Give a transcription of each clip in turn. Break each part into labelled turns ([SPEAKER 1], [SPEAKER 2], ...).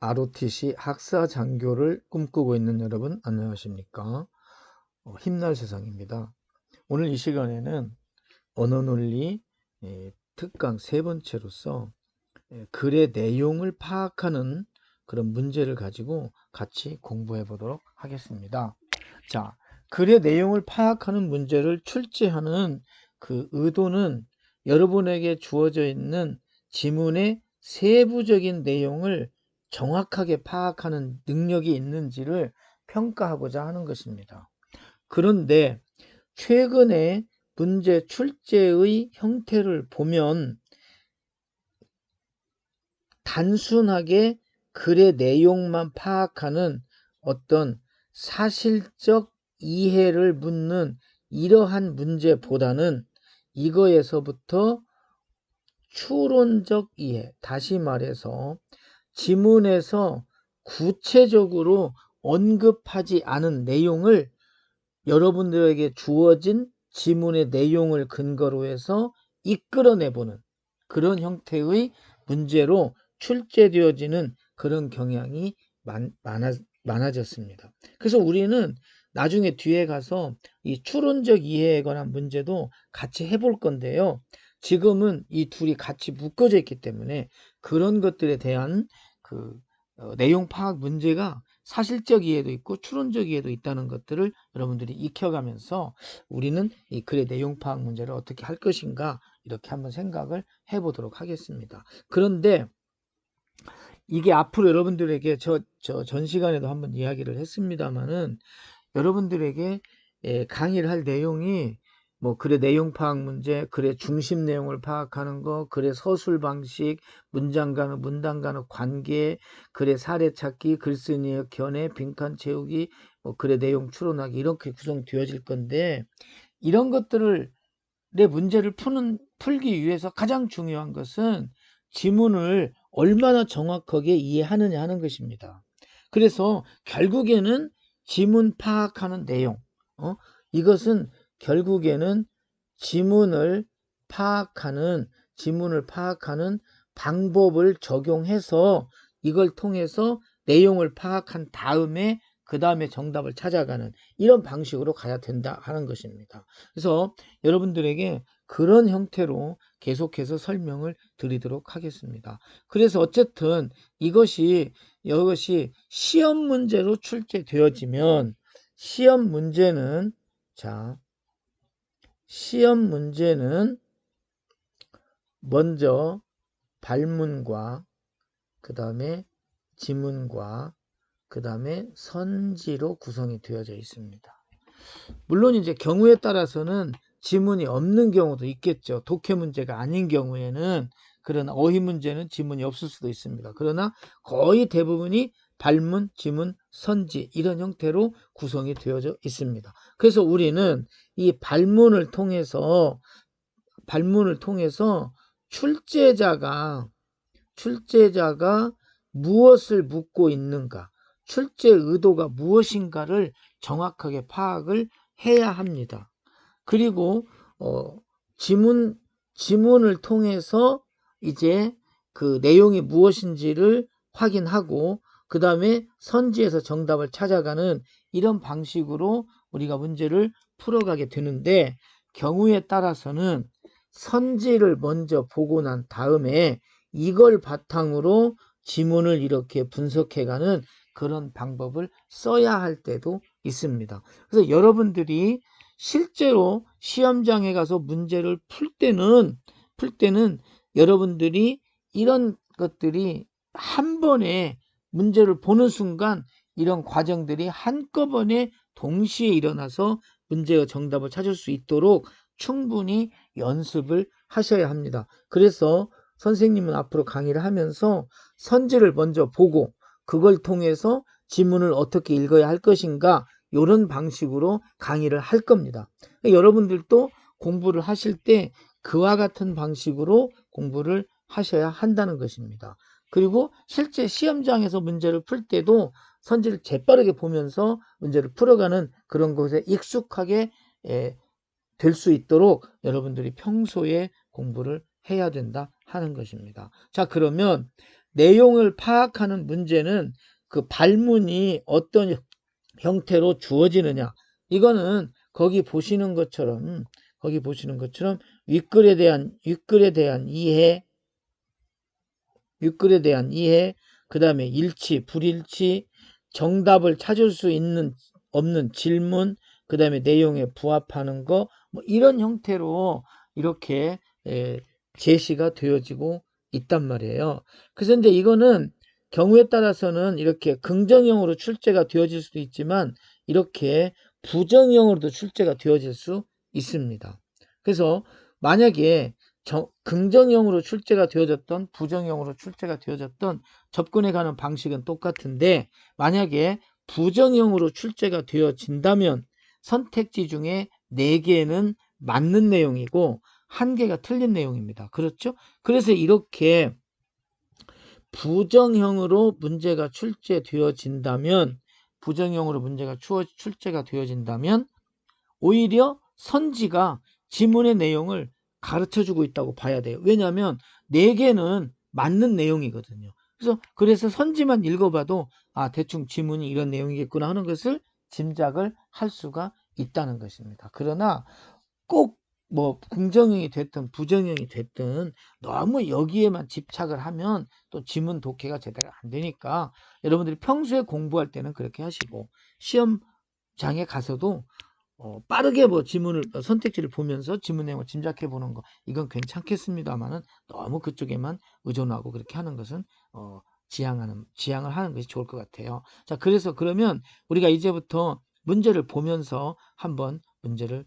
[SPEAKER 1] ROTC 학사 장교를 꿈꾸고 있는 여러분 안녕하십니까? 힘날 세상입니다. 오늘 이 시간에는 언어논리 특강 세 번째로서 글의 내용을 파악하는 그런 문제를 가지고 같이 공부해 보도록 하겠습니다. 자, 글의 내용을 파악하는 문제를 출제하는 그 의도는 여러분에게 주어져 있는 지문의 세부적인 내용을 정확하게 파악하는 능력이 있는지를 평가하고자 하는 것입니다. 그런데 최근에 문제 출제의 형태를 보면 단순하게 글의 내용만 파악하는 어떤 사실적 이해를 묻는 이러한 문제보다는 이거에서부터 추론적 이해, 다시 말해서 지문에서 구체적으로 언급하지 않은 내용을 여러분들에게 주어진 지문의 내용을 근거로 해서 이끌어내보는 그런 형태의 문제로 출제되어지는 그런 경향이 많아졌습니다. 그래서 우리는 나중에 뒤에 가서 이 추론적 이해에 관한 문제도 같이 해볼 건데요. 지금은 이 둘이 같이 묶어져 있기 때문에 그런 것들에 대한 내용 파악 문제가 사실적 이해도 있고 추론적 이해도 있다는 것들을 여러분들이 익혀가면서 우리는 이 글의 내용 파악 문제를 어떻게 할 것인가 이렇게 한번 생각을 해보도록 하겠습니다. 그런데 이게 앞으로 여러분들에게 전 시간에도 한번 이야기를 했습니다만은 여러분들에게 강의를 할 내용이 뭐 글의 내용 파악 문제, 글의 중심 내용을 파악하는 거, 글의 서술 방식, 문장 간의 문단 간의 관계, 글의 사례 찾기, 글쓰기의 견해, 빈칸 채우기, 뭐 글의 내용 추론하기 이렇게 구성되어질 건데 이런 것들을 내 문제를 풀기 위해서 가장 중요한 것은 지문을 얼마나 정확하게 이해하느냐 하는 것입니다. 그래서 결국에는 지문 파악하는 내용, 이것은 결국에는 지문을 파악하는 방법을 적용해서 이걸 통해서 내용을 파악한 다음에 그 다음에 정답을 찾아가는 이런 방식으로 가야 된다 하는 것입니다. 그래서 여러분들에게 그런 형태로 계속해서 설명을 드리도록 하겠습니다. 그래서 어쨌든 이것이 시험 문제로 출제되어지면 시험 문제는 먼저 발문과 그 다음에 지문과 그 다음에 선지로 구성이 되어져 있습니다. 물론 이제 경우에 따라서는 지문이 없는 경우도 있겠죠. 독해 문제가 아닌 경우에는, 그러나 어휘 문제는 지문이 없을 수도 있습니다. 그러나 거의 대부분이 발문, 지문, 선지 이런 형태로 구성이 되어져 있습니다. 그래서 우리는 이 발문을 통해서 출제자가 무엇을 묻고 있는가, 출제 의도가 무엇인가를 정확하게 파악을 해야 합니다. 그리고 지문을 통해서 이제 그 내용이 무엇인지를 확인하고 그 다음에 선지에서 정답을 찾아가는 이런 방식으로 우리가 문제를 풀어가게 되는데, 경우에 따라서는 선지를 먼저 보고 난 다음에 이걸 바탕으로 지문을 이렇게 분석해가는 그런 방법을 써야 할 때도 있습니다. 그래서 여러분들이 실제로 시험장에 가서 문제를 풀 때는 여러분들이 이런 것들이 한 번에 문제를 보는 순간 이런 과정들이 한꺼번에 동시에 일어나서 문제의 정답을 찾을 수 있도록 충분히 연습을 하셔야 합니다. 그래서 선생님은 앞으로 강의를 하면서 선지를 먼저 보고 그걸 통해서 지문을 어떻게 읽어야 할 것인가 이런 방식으로 강의를 할 겁니다. 여러분들도 공부를 하실 때 그와 같은 방식으로 공부를 하셔야 한다는 것입니다. 그리고 실제 시험장에서 문제를 풀 때도 선지를 재빠르게 보면서 문제를 풀어가는 그런 것에 익숙하게 될 수 있도록 여러분들이 평소에 공부를 해야 된다 하는 것입니다. 자, 그러면 내용을 파악하는 문제는 그 발문이 어떤 형태로 주어지느냐. 이거는 거기 보시는 것처럼 윗글에 대한 이해, 그 다음에 일치, 불일치, 정답을 찾을 수 있는 없는 질문, 그 다음에 내용에 부합하는 거, 뭐 이런 형태로 이렇게 제시가 되어지고 있단 말이에요. 그래서 이제 이거는 경우에 따라서는 이렇게 긍정형으로 출제가 되어질 수도 있지만 이렇게 부정형으로도 출제가 되어질 수 있습니다. 그래서 만약에 긍정형으로 출제가 되어졌던 부정형으로 출제가 되어졌던 접근해 가는 방식은 똑같은데 만약에 부정형으로 출제가 되어진다면 선택지 중에 4개는 맞는 내용이고 1개가 틀린 내용입니다. 그렇죠? 그래서 이렇게 부정형으로 문제가 출제되어진다면 오히려 선지가 지문의 내용을 가르쳐주고 있다고 봐야 돼요. 왜냐하면 4개는 맞는 내용이거든요. 그래서 선지만 읽어봐도 대충 지문이 이런 내용이겠구나 하는 것을 짐작을 할 수가 있다는 것입니다. 그러나 꼭 뭐 긍정형이 됐든 부정형이 됐든 너무 여기에만 집착을 하면 또 지문 독해가 제대로 안 되니까 여러분들이 평소에 공부할 때는 그렇게 하시고 시험장에 가서도 빠르게 뭐 지문을 선택지를 보면서 지문 내용을 짐작해 보는 거 이건 괜찮겠습니다만은 너무 그쪽에만 의존하고 그렇게 하는 것은 지양을 하는 것이 좋을 것 같아요. 자, 그래서 그러면 우리가 이제부터 문제를 보면서 한번 문제를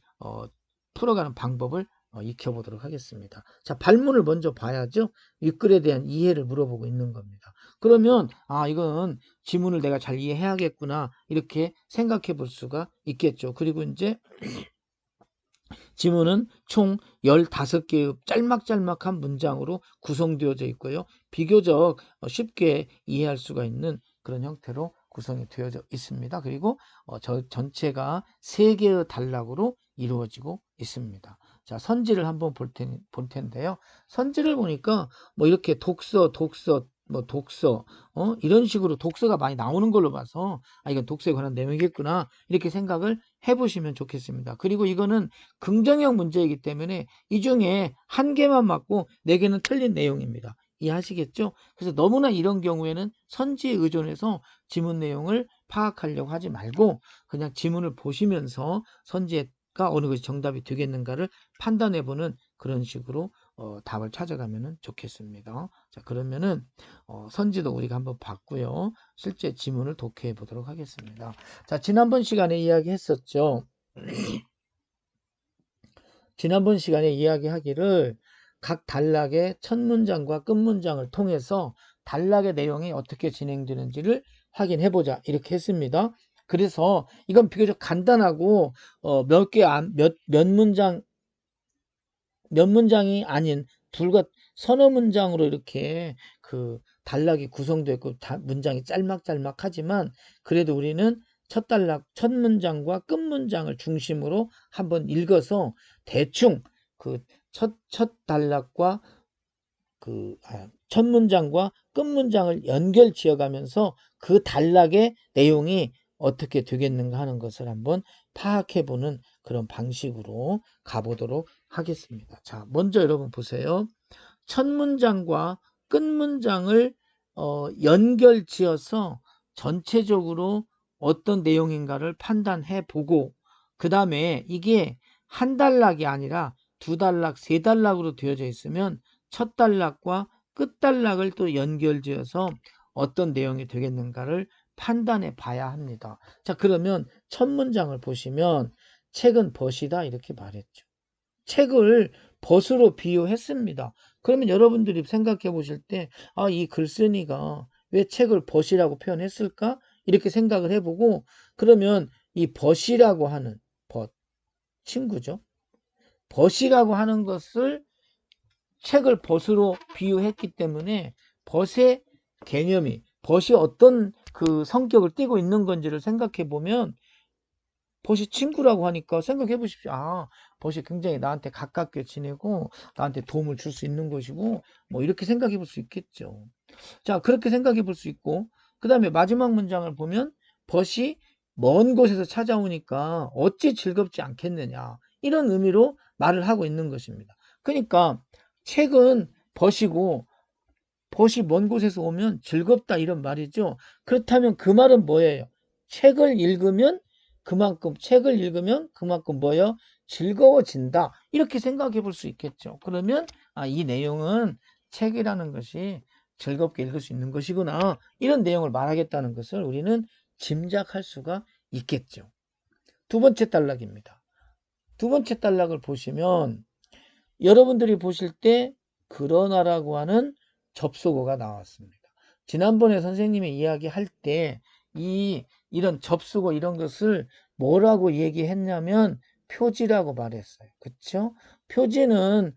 [SPEAKER 1] 풀어가는 방법을 익혀보도록 하겠습니다. 자, 발문을 먼저 봐야죠. 윗글에 대한 이해를 물어보고 있는 겁니다. 그러면 이건 지문을 내가 잘 이해해야겠구나 이렇게 생각해 볼 수가 있겠죠. 그리고 이제 지문은 총 15개의 짤막짤막한 문장으로 구성되어져 있고요. 비교적 쉽게 이해할 수가 있는 그런 형태로 구성이 되어져 있습니다. 그리고 전체가 3개의 단락으로 이루어지고 있습니다. 자, 선지를 한번 볼 텐데요. 선지를 보니까 뭐 이렇게 독서, 이런 식으로 독서가 많이 나오는 걸로 봐서 이건 독서에 관한 내용이겠구나 이렇게 생각을 해보시면 좋겠습니다. 그리고 이거는 긍정형 문제이기 때문에 이 중에 1개만 맞고 4개는 틀린 내용입니다. 이해하시겠죠? 그래서 너무나 이런 경우에는 선지에 의존해서 지문 내용을 파악하려고 하지 말고 그냥 지문을 보시면서 선지가 어느 것이 정답이 되겠는가를 판단해보는 그런 식으로 답을 찾아가면 좋겠습니다. 자, 그러면은 선지도 우리가 한번 봤고요. 실제 지문을 독해해 보도록 하겠습니다. 자, 지난번 시간에 이야기했었죠. 지난번 시간에 이야기하기를 각 단락의 첫 문장과 끝 문장을 통해서 단락의 내용이 어떻게 진행되는지를 확인해 보자 이렇게 했습니다. 그래서 이건 비교적 간단하고 몇 문장이 아닌 불과 서너 문장으로 이렇게 그 단락이 구성되어 있고 문장이 짤막짤막하지만 그래도 우리는 첫 문장과 끝 문장을 중심으로 한번 읽어서 대충 그 첫 단락과 첫 문장과 끝 문장을 연결 지어가면서 그 단락의 내용이 어떻게 되겠는가 하는 것을 한번 파악해 보는 그런 방식으로 가보도록 하겠습니다. 자, 먼저 여러분 보세요. 첫 문장과 끝 문장을 연결 지어서 전체적으로 어떤 내용인가를 판단해 보고 그 다음에 이게 한 단락이 아니라 2단락, 3단락으로 되어져 있으면 첫 단락과 끝 단락을 또 연결 지어서 어떤 내용이 되겠는가를 판단해 봐야 합니다. 자, 그러면 첫 문장을 보시면 책은 벗이다 이렇게 말했죠. 책을 벗으로 비유했습니다. 그러면 여러분들이 생각해 보실 때 이 글쓴이가 왜 책을 벗이라고 표현했을까? 이렇게 생각을 해보고 그러면 이 벗이라고 하는 친구죠. 벗이라고 하는 것을 책을 벗으로 비유했기 때문에 벗의 개념이 벗이 어떤 그 성격을 띠고 있는 건지를 생각해 보면 벗이 친구라고 하니까 생각해 보십시오. 벗이 굉장히 나한테 가깝게 지내고 나한테 도움을 줄 수 있는 것이고 뭐 이렇게 생각해 볼 수 있겠죠. 자, 그렇게 생각해 볼 수 있고, 그 다음에 마지막 문장을 보면 벗이 먼 곳에서 찾아오니까 어찌 즐겁지 않겠느냐. 이런 의미로 말을 하고 있는 것입니다. 그러니까 책은 벗이고 벗이 먼 곳에서 오면 즐겁다 이런 말이죠. 그렇다면 그 말은 뭐예요? 책을 읽으면 그만큼 뭐예요? 즐거워진다. 이렇게 생각해 볼 수 있겠죠. 그러면 이 내용은 책이라는 것이 즐겁게 읽을 수 있는 것이구나. 이런 내용을 말하겠다는 것을 우리는 짐작할 수가 있겠죠. 두 번째 단락입니다. 두 번째 단락을 보시면 여러분들이 보실 때 그러나라고 하는 접속어가 나왔습니다. 지난번에 선생님이 이야기할 때 이런 접속어 이런 것을 뭐라고 얘기했냐면 표지라고 말했어요. 그쵸? 표지는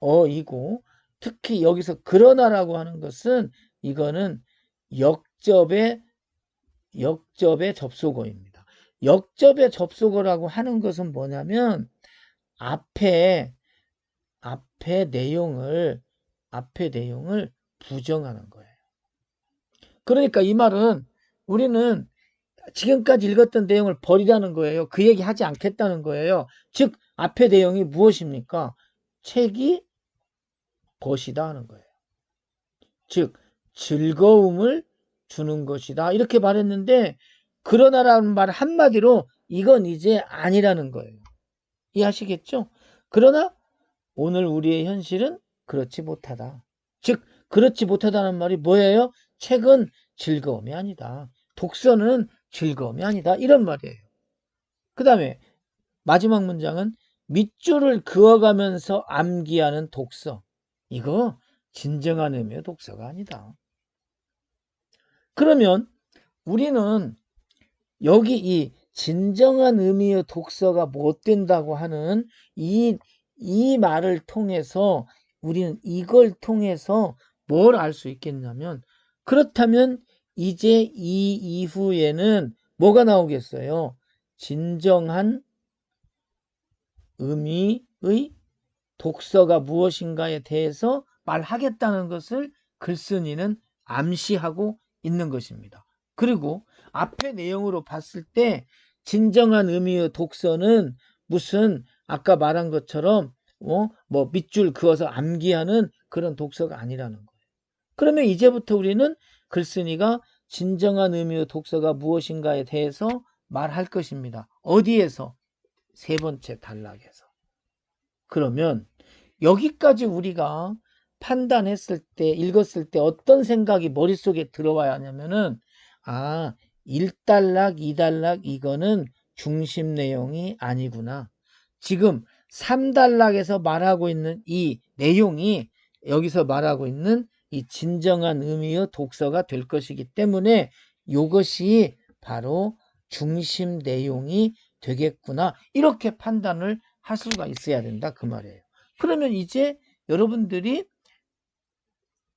[SPEAKER 1] 접속어이고 특히 여기서 그러나라고 하는 것은 이거는 역접의 접속어입니다. 역접의 접속어라고 하는 것은 뭐냐면 앞에 내용을 부정하는 거예요. 그러니까 이 말은 우리는 지금까지 읽었던 내용을 버리라는 거예요. 그 얘기 하지 않겠다는 거예요. 즉 앞에 내용이 무엇입니까? 책이 벗이다 하는 거예요. 즉 즐거움을 주는 것이다 이렇게 말했는데 그러나라는 말 한마디로 이건 이제 아니라는 거예요. 이해하시겠죠? 그러나 오늘 우리의 현실은 그렇지 못하다. 즉 그렇지 못하다는 말이 뭐예요? 책은 즐거움이 아니다. 독서는 즐거움이 아니다. 이런 말이에요. 그 다음에 마지막 문장은 밑줄을 그어가면서 암기하는 독서. 이거 진정한 의미의 독서가 아니다. 그러면 우리는 여기 이 진정한 의미의 독서가 못 된다고 하는 이 말을 통해서 우리는 이걸 통해서 뭘 알 수 있겠냐면 그렇다면 이제 이 이후에는 뭐가 나오겠어요? 진정한 의미의 독서가 무엇인가에 대해서 말하겠다는 것을 글쓴이는 암시하고 있는 것입니다. 그리고 앞의 내용으로 봤을 때 진정한 의미의 독서는 무슨 아까 말한 것처럼 뭐 밑줄 그어서 암기하는 그런 독서가 아니라는 거예요. 그러면 이제부터 우리는 글쓴이가 진정한 의미의 독서가 무엇인가에 대해서 말할 것입니다. 어디에서? 세 번째 단락에서. 그러면 여기까지 우리가 판단했을 때, 읽었을 때 어떤 생각이 머릿속에 들어와야 하냐면은 1단락, 2단락 이거는 중심 내용이 아니구나. 지금 3단락에서 말하고 있는 이 내용이 여기서 말하고 있는 이 진정한 의미의 독서가 될 것이기 때문에 이것이 바로 중심 내용이 되겠구나. 이렇게 판단을 할 수가 있어야 된다. 그 말이에요. 그러면 이제 여러분들이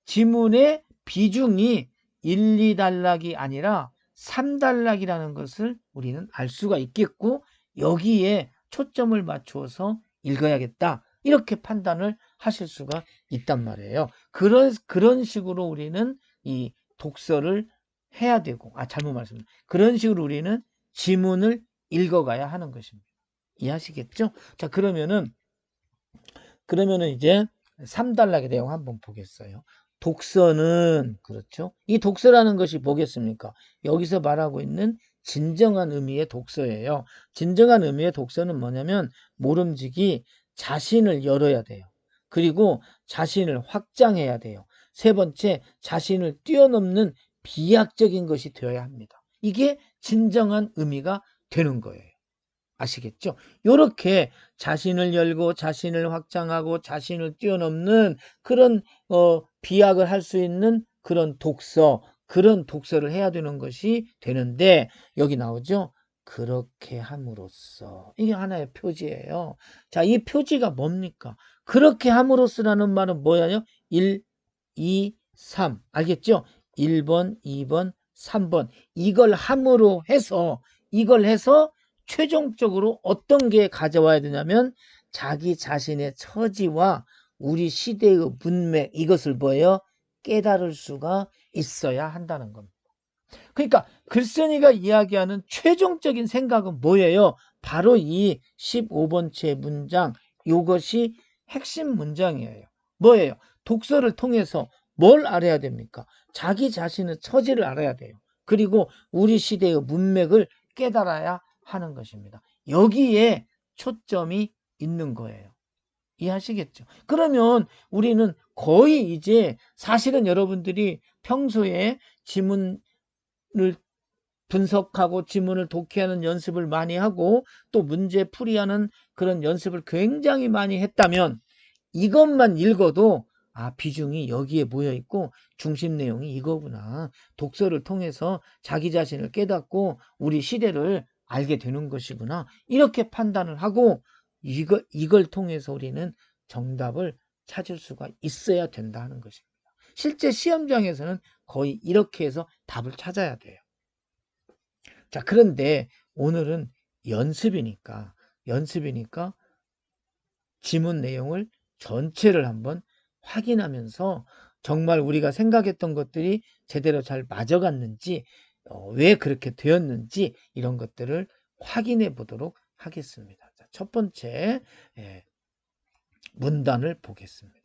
[SPEAKER 1] 지문의 비중이 1, 2단락이 아니라 3단락이라는 것을 우리는 알 수가 있겠고 여기에 초점을 맞추어서 읽어야겠다. 이렇게 판단을 하실 수가 있단 말이에요. 그런 식으로 우리는 이 독서를 해야 되고 잘못 말씀드렸습니다. 그런 식으로 우리는 지문을 읽어가야 하는 것입니다. 이해하시겠죠? 자, 그러면은 이제 3단락의 내용 한번 보겠어요. 독서는 그렇죠. 이 독서라는 것이 뭐겠습니까? 여기서 말하고 있는 진정한 의미의 독서예요. 진정한 의미의 독서는 뭐냐면 모름지기 자신을 열어야 돼요. 그리고 자신을 확장해야 돼요. 세 번째, 자신을 뛰어넘는 비약적인 것이 되어야 합니다. 이게 진정한 의미가 되는 거예요. 아시겠죠? 이렇게 자신을 열고 자신을 확장하고 자신을 뛰어넘는 그런 비약을 할 수 있는 그런 독서를 해야 되는 것이 되는데 여기 나오죠? 그렇게 함으로써 이게 하나의 표지예요. 자, 이 표지가 뭡니까? 그렇게 함으로써라는 말은 뭐예요? 1, 2, 3 알겠죠? 1번, 2번, 3번 이걸 해서 최종적으로 어떤 게 가져와야 되냐면 자기 자신의 처지와 우리 시대의 문맥 이것을 뭐예요? 깨달을 수가 있어야 한다는 겁니다. 그러니까 글쓴이가 이야기하는 최종적인 생각은 뭐예요? 바로 이 15번째 문장, 이것이 핵심 문장이에요. 뭐예요? 독서를 통해서 뭘 알아야 됩니까? 자기 자신의 처지를 알아야 돼요. 그리고 우리 시대의 문맥을 깨달아야 하는 것입니다. 여기에 초점이 있는 거예요. 이해하시겠죠? 그러면 우리는 거의 이제 사실은 여러분들이 평소에 지문을 분석하고 지문을 독해하는 연습을 많이 하고 또 문제 풀이하는 그런 연습을 굉장히 많이 했다면 이것만 읽어도 비중이 여기에 모여 있고 중심 내용이 이거구나. 독서를 통해서 자기 자신을 깨닫고 우리 시대를 알게 되는 것이구나. 이렇게 판단을 하고 이걸 통해서 우리는 정답을 찾을 수가 있어야 된다는 것입니다. 실제 시험장에서는 거의 이렇게 해서 답을 찾아야 돼요. 자, 그런데 오늘은 연습이니까 지문 내용을 전체를 한번 확인하면서 정말 우리가 생각했던 것들이 제대로 잘 맞아갔는지 왜 그렇게 되었는지 이런 것들을 확인해 보도록 하겠습니다. 자, 첫 번째 문단을 보겠습니다.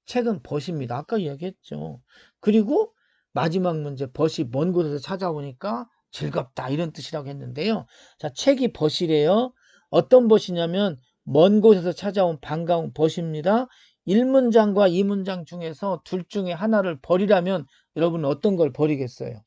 [SPEAKER 1] 책은 벗입니다. 아까 이야기했죠. 그리고 마지막 문제 벗이 먼 곳에서 찾아오니까 즐겁다 이런 뜻이라고 했는데요. 자, 책이 벗이래요. 어떤 벗이냐면 먼 곳에서 찾아온 반가운 벗입니다. 1문장과 2문장 중에서 둘 중에 하나를 버리라면 여러분은 어떤 걸 버리겠어요?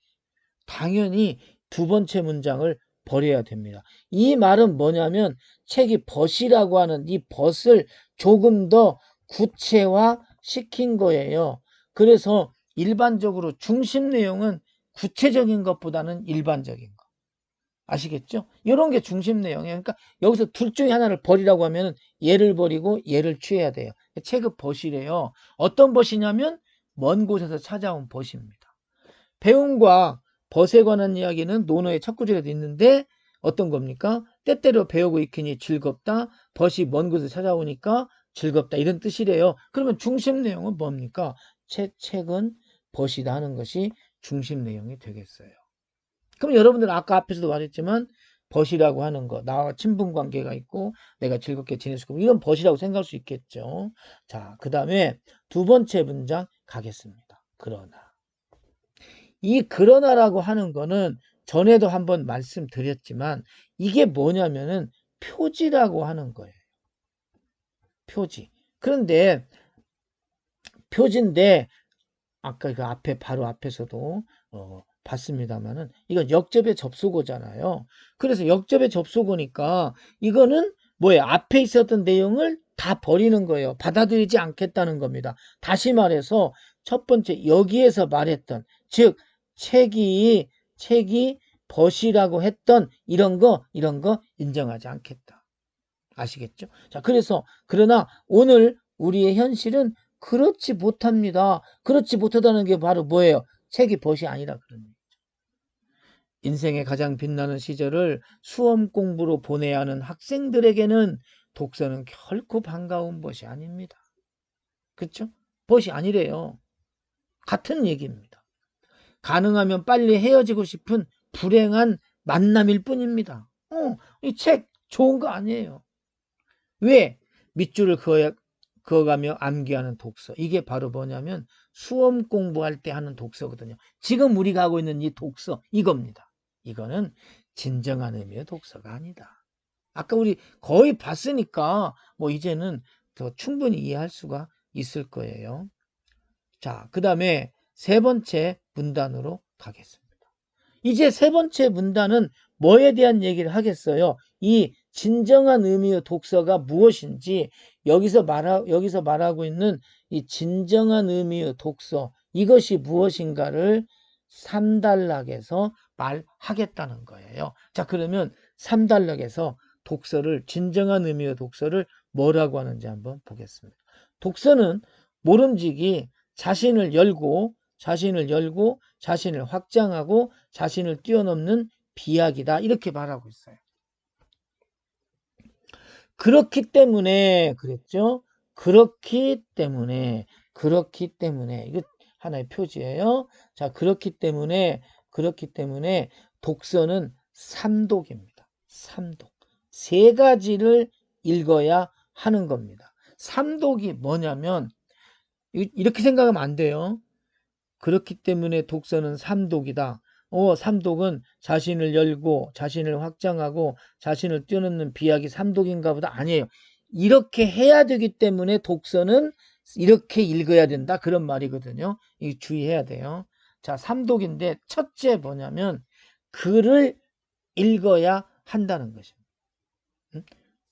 [SPEAKER 1] 당연히 두 번째 문장을 버려야 됩니다. 이 말은 뭐냐면 책이 벗이라고 하는 이 벗을 조금 더 구체화 시킨 거예요. 그래서 일반적으로 중심 내용은 구체적인 것보다는 일반적인 거. 아시겠죠? 이런 게 중심 내용이에요. 그러니까 여기서 둘 중에 하나를 버리라고 하면 얘를 버리고 얘를 취해야 돼요. 책의 벗이래요. 어떤 벗이냐면 먼 곳에서 찾아온 벗입니다. 배움과 벗에 관한 이야기는 논어의 첫 구절에도 있는데 어떤 겁니까? 때때로 배우고 익히니 즐겁다. 벗이 먼 곳에서 찾아오니까 즐겁다. 이런 뜻이래요. 그러면 중심 내용은 뭡니까? 책은 벗이다 하는 것이 중심 내용이 되겠어요. 그럼 여러분들 아까 앞에서도 말했지만 벗이라고 하는 거 나와 친분 관계가 있고 내가 즐겁게 지낼 수 있고 이건 벗이라고 생각할 수 있겠죠. 자, 그 다음에 두 번째 문장 가겠습니다. 그러나 이 그러나라고 하는 거는 전에도 한번 말씀드렸지만 이게 뭐냐면은 표지라고 하는 거예요. 표지. 그런데 표지인데 아까 그 앞에 바로 앞에서도 봤습니다만은 이건 역접의 접속어잖아요. 그래서 역접의 접속어니까 이거는 뭐예요? 앞에 있었던 내용을 다 버리는 거예요. 받아들이지 않겠다는 겁니다. 다시 말해서 첫 번째 여기에서 말했던 즉 책이 벗이라고 했던 이런 거 인정하지 않겠다. 아시겠죠? 자, 그래서 그러나 오늘 우리의 현실은 그렇지 못합니다. 그렇지 못하다는 게 바로 뭐예요? 책이 벗이 아니라 그런 얘기죠. 인생의 가장 빛나는 시절을 수험 공부로 보내야 하는 학생들에게는 독서는 결코 반가운 것이 아닙니다. 그렇죠? 벗이 아니래요. 같은 얘기입니다. 가능하면 빨리 헤어지고 싶은 불행한 만남일 뿐입니다. 이 책 좋은 거 아니에요. 왜? 밑줄을 그어가며 암기하는 독서. 이게 바로 뭐냐면 수험 공부할 때 하는 독서거든요. 지금 우리가 하고 있는 이 독서 이겁니다. 이거는 진정한 의미의 독서가 아니다. 아까 우리 거의 봤으니까 뭐 이제는 더 충분히 이해할 수가 있을 거예요. 자, 그 다음에 세 번째 문단으로 가겠습니다. 이제 세 번째 문단은 뭐에 대한 얘기를 하겠어요? 이 진정한 의미의 독서가 무엇인지 여기서 말하고 있는 이 진정한 의미의 독서 이것이 무엇인가를 3단락에서 말하겠다는 거예요. 자, 그러면 3단락에서 진정한 의미의 독서를 뭐라고 하는지 한번 보겠습니다. 독서는 모름지기 자신을 열고 자신을 확장하고 자신을 뛰어넘는 비약이다. 이렇게 말하고 있어요. 그렇기 때문에 그랬죠. 그렇기 때문에 이거 하나의 표지예요. 자, 그렇기 때문에 독서는 삼독입니다. 삼독. 세 가지를 읽어야 하는 겁니다. 삼독이 뭐냐면 이렇게 생각하면 안 돼요. 그렇기 때문에 독서는 삼독이다. 삼독은 자신을 열고 자신을 확장하고 자신을 뛰어넘는 비약이 삼독인가 보다. 아니에요. 이렇게 해야 되기 때문에 독서는 이렇게 읽어야 된다. 그런 말이거든요. 이 주의해야 돼요. 자, 삼독인데 첫째 뭐냐면 글을 읽어야 한다는 것입니다.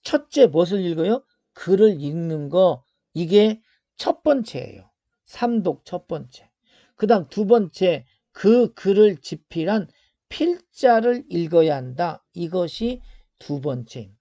[SPEAKER 1] 첫째 무엇을 읽어요? 글을 읽는 거. 이게 첫 번째예요. 삼독 첫 번째. 그 다음 두 번째, 그 글을 집필한 필자를 읽어야 한다. 이것이 두 번째입니다.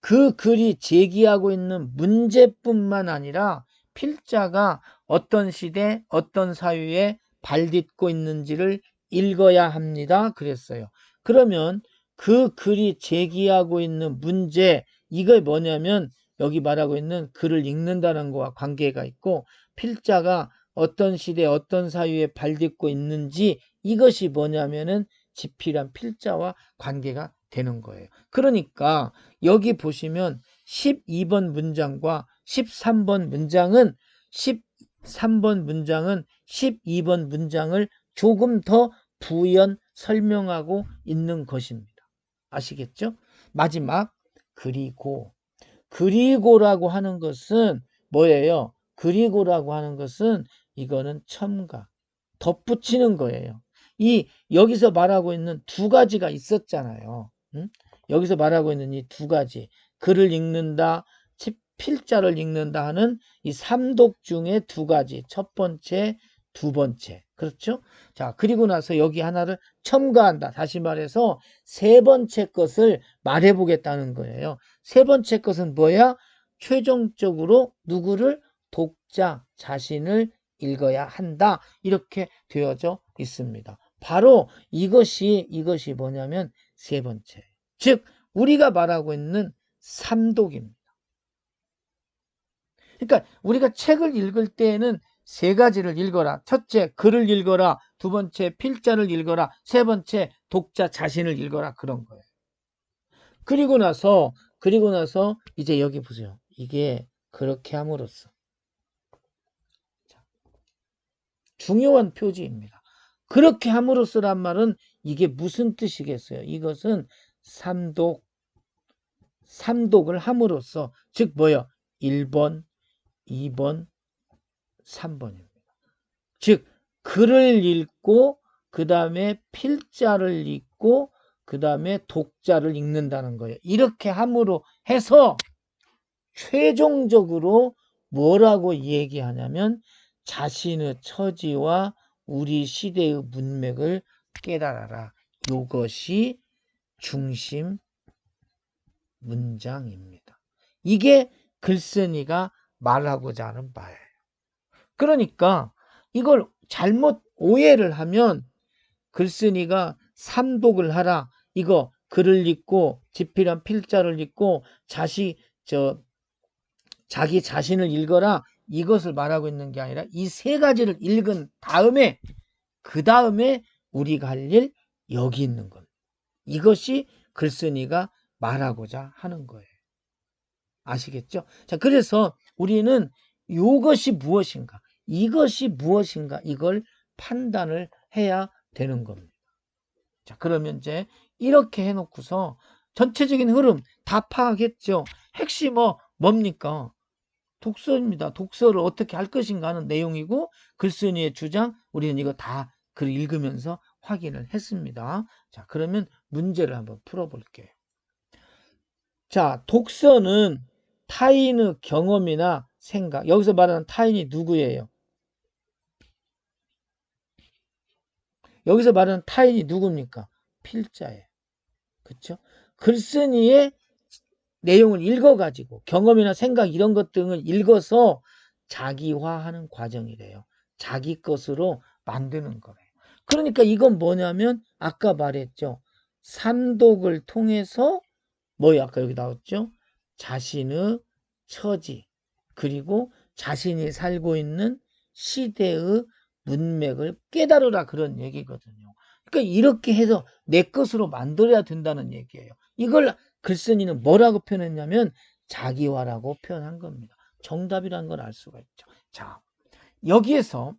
[SPEAKER 1] 그 글이 제기하고 있는 문제뿐만 아니라 필자가 어떤 시대, 어떤 사유에 발딛고 있는지를 읽어야 합니다. 그랬어요. 그러면 그 글이 제기하고 있는 문제, 이게 뭐냐면 여기 말하고 있는 글을 읽는다는 것과 관계가 있고, 필자가 어떤 시대, 어떤 사유에 발딛고 있는지, 이것이 뭐냐면은 집필한 필자와 관계가 되는 거예요. 그러니까 여기 보시면 12번 문장과 13번 문장은 12번 문장을 조금 더 부연 설명하고 있는 것입니다. 아시겠죠? 마지막 그리고라고 하는 것은 뭐예요? 그리고라고 하는 것은 이거는 첨가, 덧붙이는 거예요. 여기서 말하고 있는 두 가지가 있었잖아요. 응? 여기서 말하고 있는 이 두 가지, 글을 읽는다, 필자를 읽는다 하는 이 삼독 중에 두 가지, 첫 번째, 두 번째. 그렇죠? 자, 그리고 나서 여기 하나를 첨가한다. 다시 말해서 세 번째 것을 말해 보겠다는 거예요. 세 번째 것은 뭐야? 최종적으로 누구를? 독자 자신을 읽어야 한다. 이렇게 되어져 있습니다. 바로 이것이 뭐냐면 세 번째. 즉 우리가 말하고 있는 삼독입니다. 그러니까 우리가 책을 읽을 때에는 세 가지를 읽어라. 첫째, 글을 읽어라. 두 번째, 필자를 읽어라. 세 번째, 독자 자신을 읽어라. 그런 거예요. 그리고 나서 이제 여기 보세요. 이게 그렇게 함으로써 중요한 표지입니다. 그렇게 함으로써란 말은 이게 무슨 뜻이겠어요? 이것은 삼독을 함으로써, 즉 뭐요? 1번, 2번, 3번입니다. 즉 글을 읽고 그 다음에 필자를 읽고 그 다음에 독자를 읽는다는 거예요. 이렇게 함으로 해서 최종적으로 뭐라고 얘기하냐면 자신의 처지와 우리 시대의 문맥을 깨달아라. 이것이 중심 문장입니다. 이게 글쓴이가 말하고자 하는 바예요. 그러니까 이걸 잘못 오해를 하면 글쓴이가 삼독을 하라. 이거 글을 읽고 집필한 필자를 읽고 자기 자신을 읽어라. 이것을 말하고 있는 게 아니라 이 세 가지를 읽은 다음에 그 다음에 우리가 할 일 여기 있는 겁니다. 이것이 글쓴이가 말하고자 하는 거예요. 아시겠죠? 자, 그래서 우리는 이것이 무엇인가, 이것이 무엇인가, 이걸 판단을 해야 되는 겁니다. 자, 그러면 이제 이렇게 해놓고서 전체적인 흐름 다 파악했죠. 핵심은 뭡니까? 독서입니다. 독서를 어떻게 할 것인가 하는 내용이고, 글쓴이의 주장, 우리는 이거 다 글 읽으면서 확인을 했습니다. 자, 그러면 문제를 한번 풀어볼게요. 자, 독서는 타인의 경험이나 생각, 여기서 말하는 타인이 누구예요? 여기서 말하는 타인이 누굽니까? 필자예요. 그렇죠? 글쓴이의 내용을 읽어가지고 경험이나 생각 이런 것 등을 읽어서 자기화하는 과정이래요. 자기 것으로 만드는 거예요. 그러니까 이건 뭐냐면 아까 말했죠. 삼독을 통해서 뭐예요? 아까 여기 나왔죠? 자신의 처지, 그리고 자신이 살고 있는 시대의 문맥을 깨달으라, 그런 얘기거든요. 그러니까 이렇게 해서 내 것으로 만들어야 된다는 얘기예요. 이걸 글쓴이는 뭐라고 표현했냐면 자기화라고 표현한 겁니다. 정답이라는 걸 알 수가 있죠. 자, 여기에서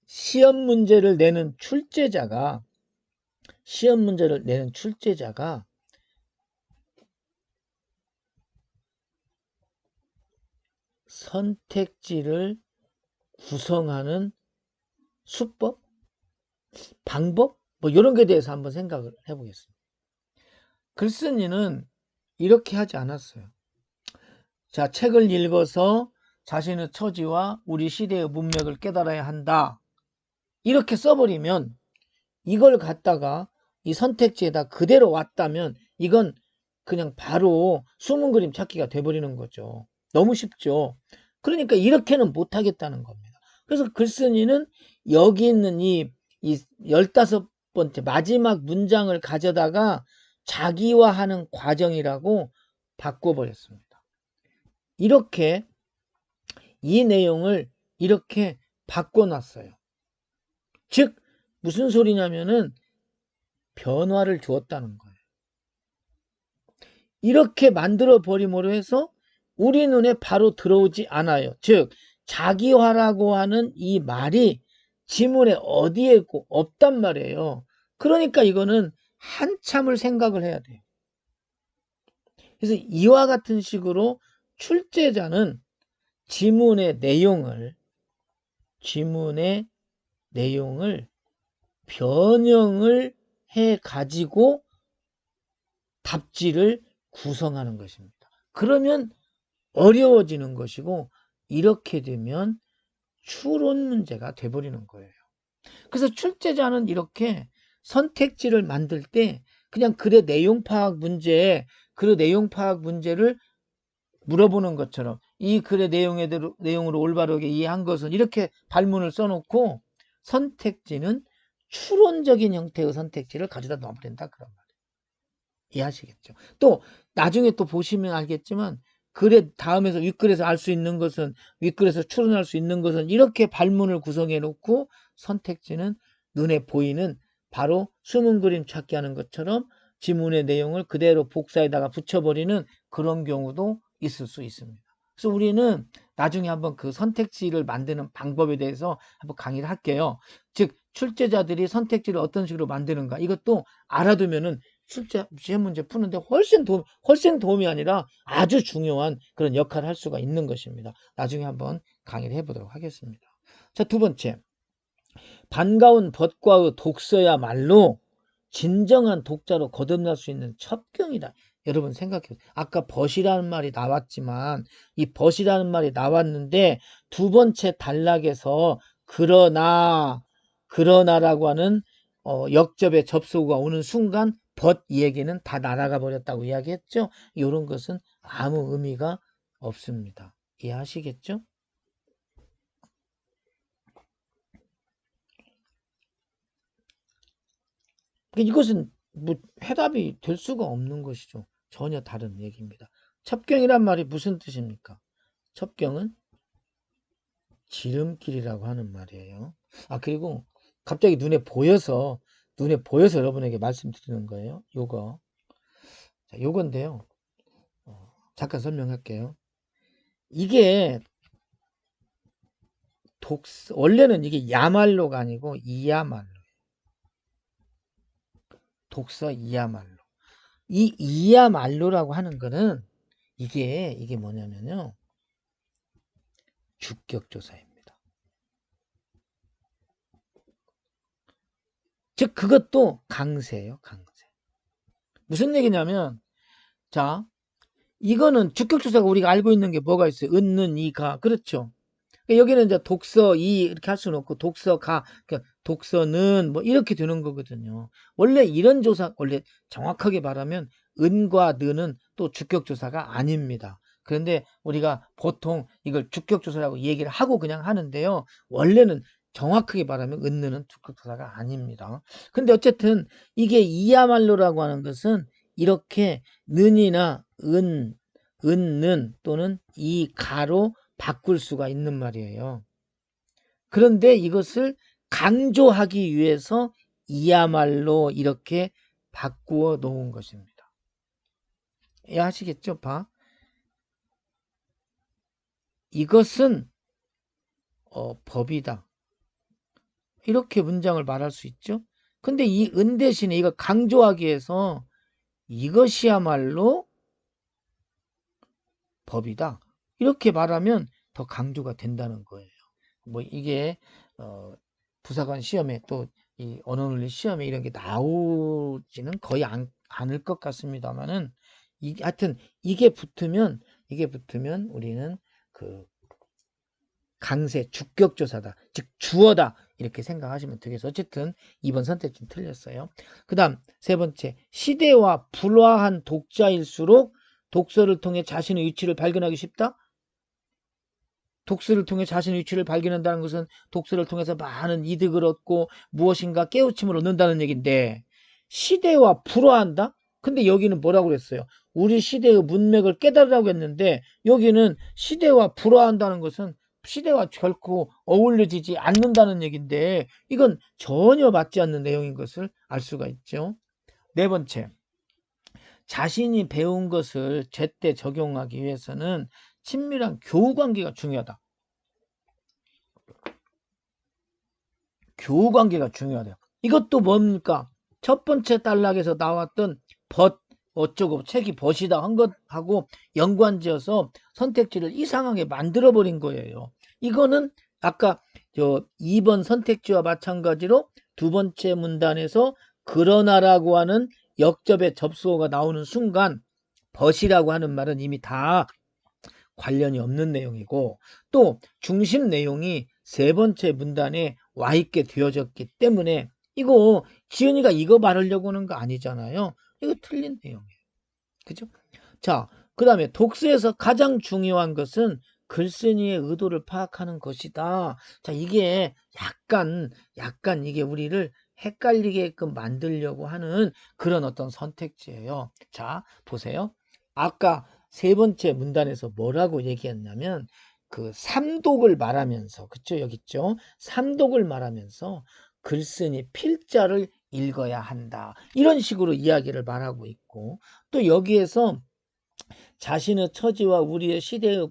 [SPEAKER 1] 시험 문제를 내는 출제자가 선택지를 구성하는 수법, 방법, 뭐 이런 거에 대해서 한번 생각을 해보겠습니다. 글쓴이는 이렇게 하지 않았어요. 자, 책을 읽어서 자신의 처지와 우리 시대의 문맥을 깨달아야 한다, 이렇게 써버리면 이걸 갖다가 이 선택지에다 그대로 왔다면 이건 그냥 바로 숨은 그림 찾기가 돼버리는 거죠. 너무 쉽죠. 그러니까 이렇게는 못하겠다는 겁니다. 그래서 글쓴이는 여기 있는 이 15번째 마지막 문장을 가져다가 자기화하는 과정이라고 바꿔버렸습니다. 이렇게 이 내용을 이렇게 바꿔놨어요. 즉 무슨 소리냐면은 변화를 주었다는 거예요. 이렇게 만들어 버림으로 해서 우리 눈에 바로 들어오지 않아요. 즉 자기화라고 하는 이 말이 지문에 어디에 있고 없단 말이에요. 그러니까 이거는 한참을 생각을 해야 돼요. 그래서 이와 같은 식으로 출제자는 지문의 내용을 변형을 해 가지고 답지를 구성하는 것입니다. 그러면 어려워지는 것이고 이렇게 되면 추론 문제가 돼버리는 거예요. 그래서 출제자는 이렇게 선택지를 만들 때 그냥 글의 내용 파악 문제를 물어보는 것처럼 이 글의 내용으로 올바르게 이해한 것은 이렇게 발문을 써놓고 선택지는 추론적인 형태의 선택지를 가져다 넣어버린다, 그런 말이에요. 이해하시겠죠? 또 나중에 또 보시면 알겠지만 글의 다음에서 윗글에서 알 수 있는 것은, 윗글에서 추론할 수 있는 것은 이렇게 발문을 구성해 놓고 선택지는 눈에 보이는 바로 숨은 그림 찾기 하는 것처럼 지문의 내용을 그대로 복사에다가 붙여버리는 그런 경우도 있을 수 있습니다. 그래서 우리는 나중에 한번 그 선택지를 만드는 방법에 대해서 한번 강의를 할게요. 즉 출제자들이 선택지를 어떤 식으로 만드는가, 이것도 알아두면은 시험 문제 푸는데 훨씬 도움이 아니라 아주 중요한 그런 역할을 할 수가 있는 것입니다. 나중에 한번 강의를 해보도록 하겠습니다. 자, 두 번째, 반가운 벗과의 독서야말로 진정한 독자로 거듭날 수 있는 첩경이다. 여러분 생각해보세요. 아까 벗이라는 말이 나왔지만 이 벗이라는 말이 나왔는데 두 번째 단락에서 그러나라고 하는 역접의 접속어가 오는 순간 벗 얘기는 다 날아가 버렸다고 이야기했죠. 이런 것은 아무 의미가 없습니다. 이해하시겠죠? 이것은 뭐 해답이 될 수가 없는 것이죠. 전혀 다른 얘기입니다. 첩경이란 말이 무슨 뜻입니까? 첩경은 지름길이라고 하는 말이에요. 그리고 갑자기 눈에 보여서 여러분에게 말씀드리는 거예요. 요건데요. 잠깐 설명할게요. 이게 원래는 이게 야말로가 아니고 이야말로. 독서 이야말로. 이 이야말로라고 하는 거는 이게 뭐냐면요. 주격조사입니다. 즉 그것도 강세예요. 강세. 무슨 얘기냐면 자, 이거는 주격조사가 우리가 알고 있는 게 뭐가 있어요? 은는 이가. 그렇죠. 여기는 이제 독서 이 이렇게 할 수는 없고 독서가, 그러니까 독서는 뭐 이렇게 되는 거거든요. 원래 이런 조사, 원래 정확하게 말하면 은과 느는 또 주격조사가 아닙니다. 그런데 우리가 보통 이걸 주격조사라고 얘기를 하고 그냥 하는데요. 원래는 정확하게 말하면 은느는 주격조사가 아닙니다. 근데 어쨌든 이게 이야말로라고 하는 것은 이렇게 는이나 은는 또는 이 가로 바꿀 수가 있는 말이에요. 그런데 이것을 강조하기 위해서 이야말로 이렇게 바꾸어 놓은 것입니다. 이해하시겠죠? 이것은 법이다. 이렇게 문장을 말할 수 있죠. 근데 이 은 대신에 이거 강조하기 위해서 이것이야말로 법이다. 이렇게 말하면 더 강조가 된다는 거예요. 뭐 이게 부사관 시험에 또 이 언어논리 시험에 이런 게 나오지는 거의 않을 것 같습니다만은 하여튼 이게 붙으면 우리는 그 강세 주격조사다. 즉 주어다. 이렇게 생각하시면 되겠어요. 어쨌든 2번 선택지는 틀렸어요. 그 다음 세 번째, 시대와 불화한 독자일수록 독서를 통해 자신의 위치를 발견하기 쉽다. 독서를 통해 자신의 위치를 발견한다는 것은 독서를 통해서 많은 이득을 얻고 무엇인가 깨우침을 얻는다는 얘기인데, 시대와 불화한다? 근데 여기는 뭐라고 그랬어요? 우리 시대의 문맥을 깨달으라고 했는데, 여기는 시대와 불화한다는 것은 시대와 결코 어울려지지 않는다는 얘기인데, 이건 전혀 맞지 않는 내용인 것을 알 수가 있죠. 네 번째, 자신이 배운 것을 제때 적용하기 위해서는 친밀한 교우관계가 중요하다. 교우관계가 중요하다. 이것도 뭡니까? 첫 번째 단락에서 나왔던 벗 어쩌고 책이 벗이다 한 것하고 연관지어서 선택지를 이상하게 만들어버린 거예요. 이거는 아까 2번 선택지와 마찬가지로 두 번째 문단에서 그러나라고 하는 역접의 접수어가 나오는 순간 벗이라고 하는 말은 이미 다 관련이 없는 내용이고, 또 중심 내용이 세 번째 문단에 와 있게 되어졌기 때문에 이거 지은이가 이거 말하려고 하는 거 아니잖아요. 이거 틀린 내용이에요. 그죠? 자, 그 다음에 독서에서 가장 중요한 것은 글쓴이의 의도를 파악하는 것이다. 자, 이게 약간 이게 우리를 헷갈리게끔 만들려고 하는 그런 어떤 선택지예요. 자, 보세요. 아까 세 번째 문단에서 뭐라고 얘기했냐면 그 삼독을 말하면서, 그쵸? 여기 있죠? 삼독을 말하면서 글쓴이 필자를 읽어야 한다. 이런 식으로 이야기를 말하고 있고, 또 여기에서 자신의 처지와 우리의 시대의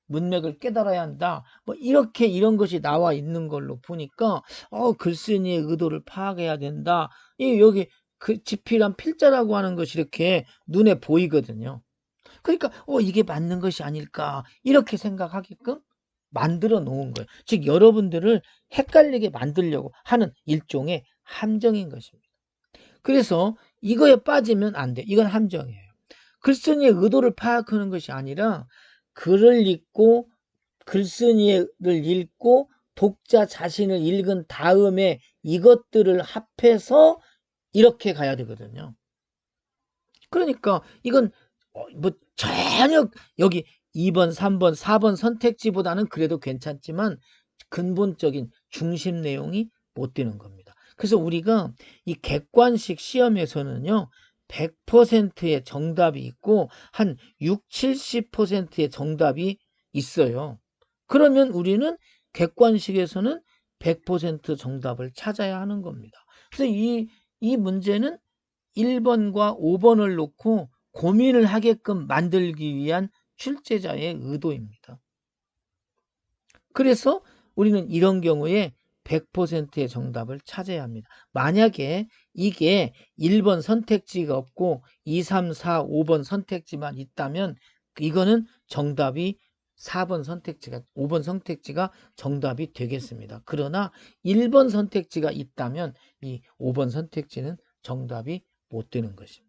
[SPEAKER 1] 문맥을 깨달아야 한다. 뭐 이렇게 이런 것이 나와 있는 걸로 보니까 글쓴이의 의도를 파악해야 된다. 여기 그 지필한 필자라고 하는 것이 이렇게 눈에 보이거든요. 그러니까 이게 맞는 것이 아닐까 이렇게 생각하게끔 만들어 놓은 거예요. 즉 여러분들을 헷갈리게 만들려고 하는 일종의 함정인 것입니다. 그래서 이거에 빠지면 안 돼. 이건 함정이에요. 글쓴이의 의도를 파악하는 것이 아니라 글을 읽고 글쓴이를 읽고 독자 자신을 읽은 다음에 이것들을 합해서 이렇게 가야 되거든요. 그러니까 이건 뭐 전혀 여기 2번, 3번, 4번 선택지보다는 그래도 괜찮지만 근본적인 중심 내용이 못 되는 겁니다. 그래서 우리가 이 객관식 시험에서는요, 100%의 정답이 있고 한 6, 70%의 정답이 있어요. 그러면 우리는 객관식에서는 100% 정답을 찾아야 하는 겁니다. 그래서 이 문제는 1번과 5번을 놓고 고민을 하게끔 만들기 위한 출제자의 의도입니다. 그래서 우리는 이런 경우에 100%의 정답을 찾아야 합니다. 만약에 이게 1번 선택지가 없고 2, 3, 4, 5번 선택지만 있다면 이거는 정답이 4번 선택지가 5번 선택지가 정답이 되겠습니다. 그러나 1번 선택지가 있다면 이 5번 선택지는 정답이 못 되는 것입니다.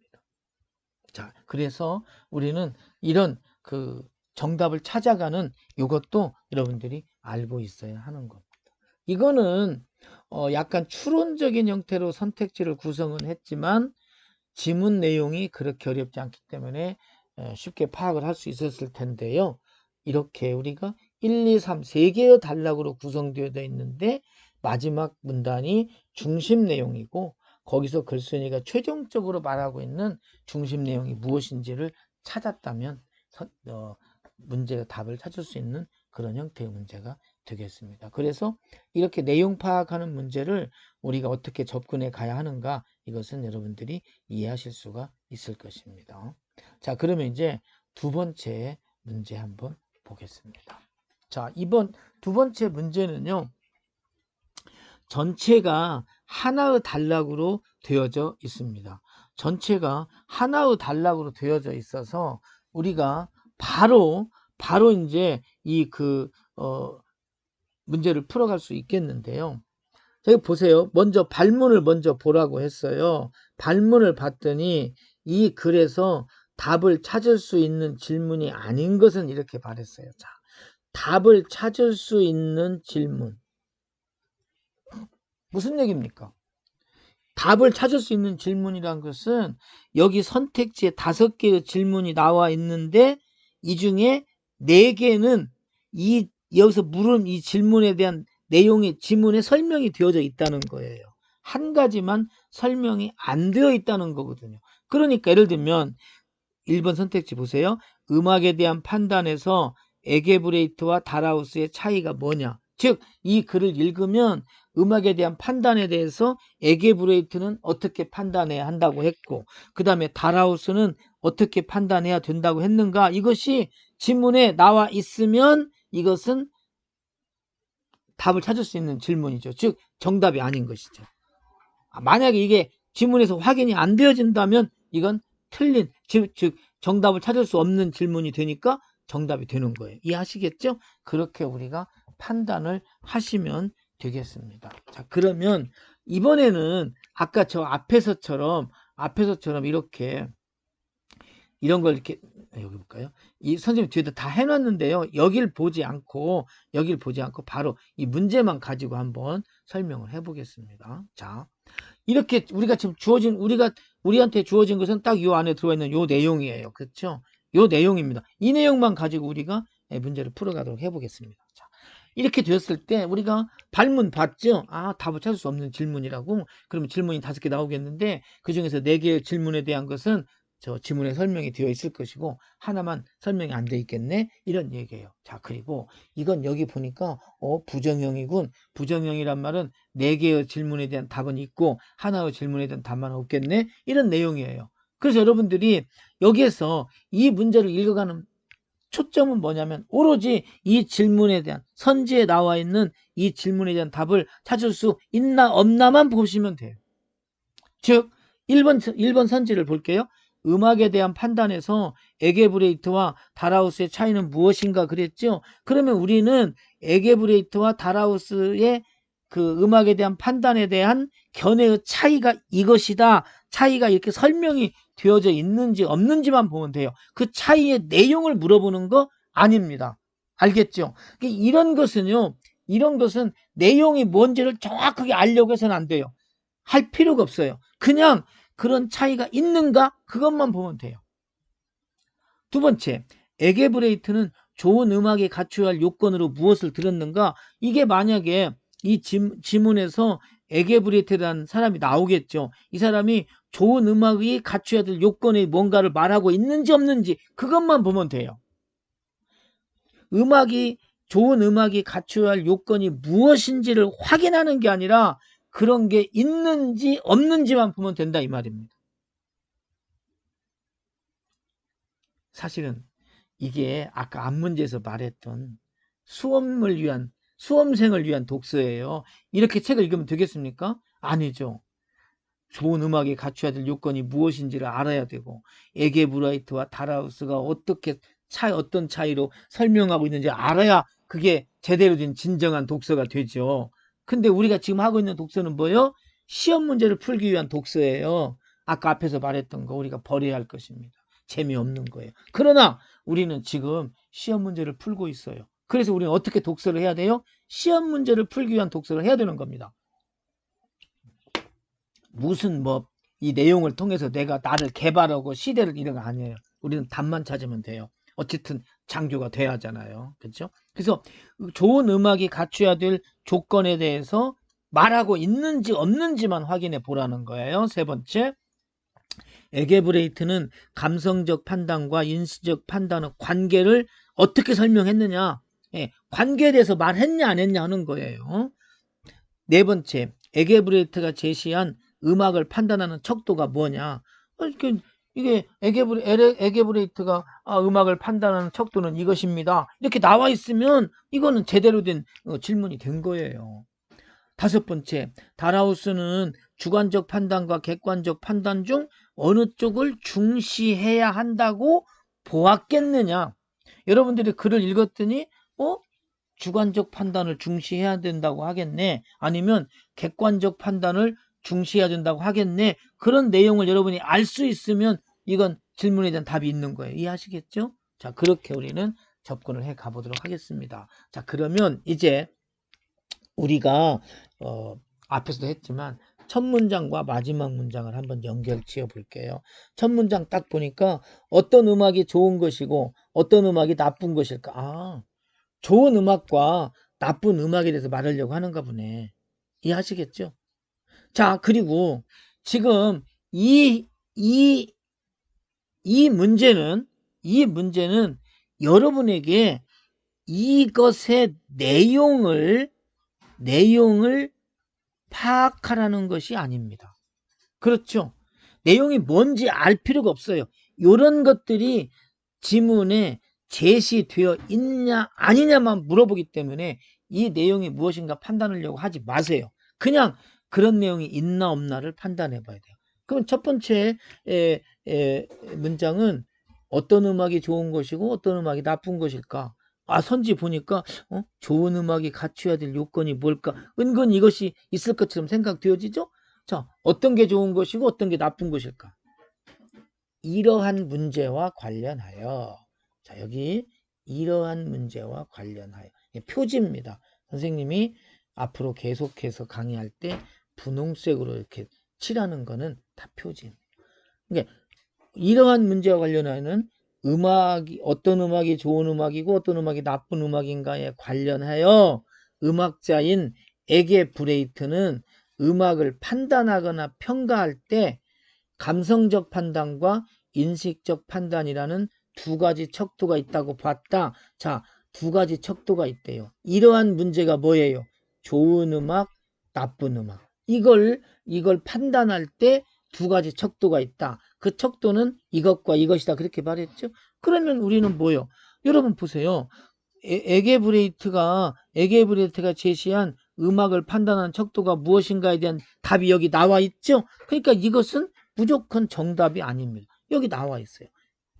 [SPEAKER 1] 자, 그래서 우리는 이런 그 정답을 찾아가는 이것도 여러분들이 알고 있어야 하는 겁니다. 이거는 약간 추론적인 형태로 선택지를 구성은 했지만 지문 내용이 그렇게 어렵지 않기 때문에 쉽게 파악을 할 수 있었을 텐데요. 이렇게 우리가 1, 2, 3, 3개의 단락으로 구성되어 있는데 마지막 문단이 중심 내용이고 거기서 글쓴이가 최종적으로 말하고 있는 중심 내용이 무엇인지를 찾았다면 문제가 답을 찾을 수 있는 그런 형태의 문제가 되겠습니다. 그래서 이렇게 내용 파악하는 문제를 우리가 어떻게 접근해 가야 하는가, 이것은 여러분들이 이해하실 수가 있을 것입니다. 자, 그러면 이제 두 번째 문제 한번 보겠습니다. 자, 이번 두 번째 문제는요, 전체가 하나의 단락으로 되어져 있습니다. 전체가 하나의 단락으로 되어져 있어서 우리가 바로 이제 문제를 풀어갈 수 있겠는데요. 여기 보세요. 먼저 발문을 먼저 보라고 했어요. 발문을 봤더니 이 글에서 답을 찾을 수 있는 질문이 아닌 것은 이렇게 말했어요. 자, 답을 찾을 수 있는 질문. 무슨 얘기입니까? 답을 찾을 수 있는 질문이란 것은 여기 선택지에 5개의 질문이 나와 있는데 이 중에 4개는 여기서 물은 이 질문에 대한 내용이 지문에 설명이 되어져 있다는 거예요. 한 가지만 설명이 안 되어 있다는 거거든요. 그러니까 예를 들면 1번 선택지 보세요. 음악에 대한 판단에서 에게브레이트와 다라우스의 차이가 뭐냐. 즉, 이 글을 읽으면 음악에 대한 판단에 대해서 에게브레이트는 어떻게 판단해야 한다고 했고, 그 다음에 다라우스는 어떻게 판단해야 된다고 했는가. 이것이 지문에 나와 있으면 이것은 답을 찾을 수 있는 질문이죠. 즉, 정답이 아닌 것이죠. 만약에 이게 지문에서 확인이 안 되어진다면 이건 틀린, 즉 정답을 찾을 수 없는 질문이 되니까 정답이 되는 거예요. 이해하시겠죠? 그렇게 우리가 판단을 하시면 되겠습니다. 자, 그러면 이번에는 아까 저 앞에서처럼 이렇게 이런 걸 이렇게 여기 볼까요? 이 선생님 뒤에다 다 해놨는데요. 여길 보지 않고 바로 이 문제만 가지고 한번 설명을 해보겠습니다. 자, 이렇게 우리가 지금 우리한테 주어진 것은 딱 요 안에 들어와 있는 요 내용이에요. 그렇죠? 요 내용입니다. 이 내용만 가지고 우리가 문제를 풀어가도록 해보겠습니다. 자, 이렇게 되었을 때 우리가 발문 봤죠? 아, 답을 찾을 수 없는 질문이라고. 그러면 질문이 5개 나오겠는데 그 중에서 4개의 질문에 대한 것은 저 지문에 설명이 되어 있을 것이고 하나만 설명이 안 돼 있겠네, 이런 얘기예요. 자, 그리고 이건 여기 보니까 부정형이군. 부정형이란 말은 4개의 질문에 대한 답은 있고 하나의 질문에 대한 답만 없겠네, 이런 내용이에요. 그래서 여러분들이 여기에서 이 문제를 읽어가는 초점은 뭐냐면 오로지 이 질문에 대한, 선지에 나와 있는 이 질문에 대한 답을 찾을 수 있나 없나만 보시면 돼요. 즉 1번 선지를 볼게요. 음악에 대한 판단에서 에게브레이트와 다라우스의 차이는 무엇인가 그랬죠. 그러면 우리는 에게브레이트와 다라우스의 그 음악에 대한 판단에 대한 견해의 차이가 이것이다, 차이가 이렇게 설명이 되어져 있는지 없는지만 보면 돼요. 그 차이의 내용을 물어보는 거 아닙니다. 알겠죠? 이런 것은 내용이 뭔지를 정확하게 알려고 해서는 안 돼요. 할 필요가 없어요. 그냥 그런 차이가 있는가, 그것만 보면 돼요. 두 번째, 에게브레이트는 좋은 음악에 갖춰야 할 요건으로 무엇을 들었는가. 이게 만약에 이 지문에서 에게브레이트라는 사람이 나오겠죠. 이 사람이 좋은 음악이 갖춰야 될 요건이 뭔가를 말하고 있는지 없는지 그것만 보면 돼요. 좋은 음악이 갖춰야 할 요건이 무엇인지를 확인하는 게 아니라 그런 게 있는지 없는지만 보면 된다, 이 말입니다. 사실은 이게 아까 앞문제에서 말했던 수험생을 위한 독서예요. 이렇게 책을 읽으면 되겠습니까? 아니죠. 좋은 음악에 갖춰야 될 요건이 무엇인지를 알아야 되고 에게브라이트와 다라우스가 어떤 차이로 설명하고 있는지 알아야 그게 제대로 된 진정한 독서가 되죠. 근데 우리가 지금 하고 있는 독서는 뭐예요? 시험 문제를 풀기 위한 독서예요. 아까 앞에서 말했던 거 우리가 버려야 할 것입니다. 재미없는 거예요. 그러나 우리는 지금 시험 문제를 풀고 있어요. 그래서 우리는 어떻게 독서를 해야 돼요? 시험 문제를 풀기 위한 독서를 해야 되는 겁니다. 무슨 이 내용을 통해서 내가 나를 개발하고 시대를 이런 거 아니에요. 우리는 답만 찾으면 돼요. 어쨌든 장교가 돼야 하잖아요. 그렇죠? 그래서 좋은 음악이 갖춰야 될 조건에 대해서 말하고 있는지 없는지만 확인해 보라는 거예요. 세 번째, 에게브레이트는 감성적 판단과 인식적 판단의 관계를 어떻게 설명했느냐, 관계에 대해서 말했냐 안 했냐 하는 거예요. 네 번째, 에게브레이트가 제시한 음악을 판단하는 척도가 뭐냐. 이게 에게브레이트가 음악을 판단하는 척도는 이것입니다. 이렇게 나와 있으면 이거는 제대로 된 질문이 된 거예요. 다섯 번째, 달하우스는 주관적 판단과 객관적 판단 중 어느 쪽을 중시해야 한다고 보았겠느냐. 여러분들이 글을 읽었더니 주관적 판단을 중시해야 된다고 하겠네, 아니면 객관적 판단을 중시해야 된다고 하겠네, 그런 내용을 여러분이 알 수 있으면 이건 질문에 대한 답이 있는 거예요. 이해하시겠죠? 자, 그렇게 우리는 접근을 해 가보도록 하겠습니다. 자, 그러면 이제 우리가 앞에서도 했지만 첫 문장과 마지막 문장을 한번 연결 지어 볼게요. 첫 문장 딱 보니까 어떤 음악이 좋은 것이고 어떤 음악이 나쁜 것일까? 좋은 음악과 나쁜 음악에 대해서 말하려고 하는가 보네. 이해하시겠죠? 자, 그리고 지금 이 문제는 여러분에게 이것의 내용을 파악하라는 것이 아닙니다. 그렇죠? 내용이 뭔지 알 필요가 없어요. 이런 것들이 지문에 제시되어 있냐 아니냐만 물어보기 때문에 이 내용이 무엇인가 판단하려고 하지 마세요. 그냥 그런 내용이 있나 없나를 판단해 봐야 돼요. 그럼 첫 번째 문장은 어떤 음악이 좋은 것이고 어떤 음악이 나쁜 것일까? 선지 보니까 좋은 음악이 갖춰야 될 요건이 뭘까? 은근 이것이 있을 것처럼 생각되어지죠? 자, 어떤 게 좋은 것이고 어떤 게 나쁜 것일까? 이러한 문제와 관련하여, 자, 여기 이러한 문제와 관련하여, 표지입니다. 선생님이 앞으로 계속해서 강의할 때 분홍색으로 이렇게 칠하는 거는 다 표지입니다. 그러니까 이러한 문제와 관련하여는 어떤 음악이 좋은 음악이고 어떤 음악이 나쁜 음악인가에 관련하여 음악자인 에게브레이트는 음악을 판단하거나 평가할 때 감성적 판단과 인식적 판단이라는 두 가지 척도가 있다고 봤다. 자, 두 가지 척도가 있대요. 이러한 문제가 뭐예요? 좋은 음악, 나쁜 음악. 이걸 판단할 때 두 가지 척도가 있다. 그 척도는 이것과 이것이다. 그렇게 말했죠. 그러면 우리는 뭐요? 여러분 보세요. 에게브레이트가 제시한 음악을 판단하는 척도가 무엇인가에 대한 답이 여기 나와 있죠. 그러니까 이것은 무조건 정답이 아닙니다. 여기 나와 있어요.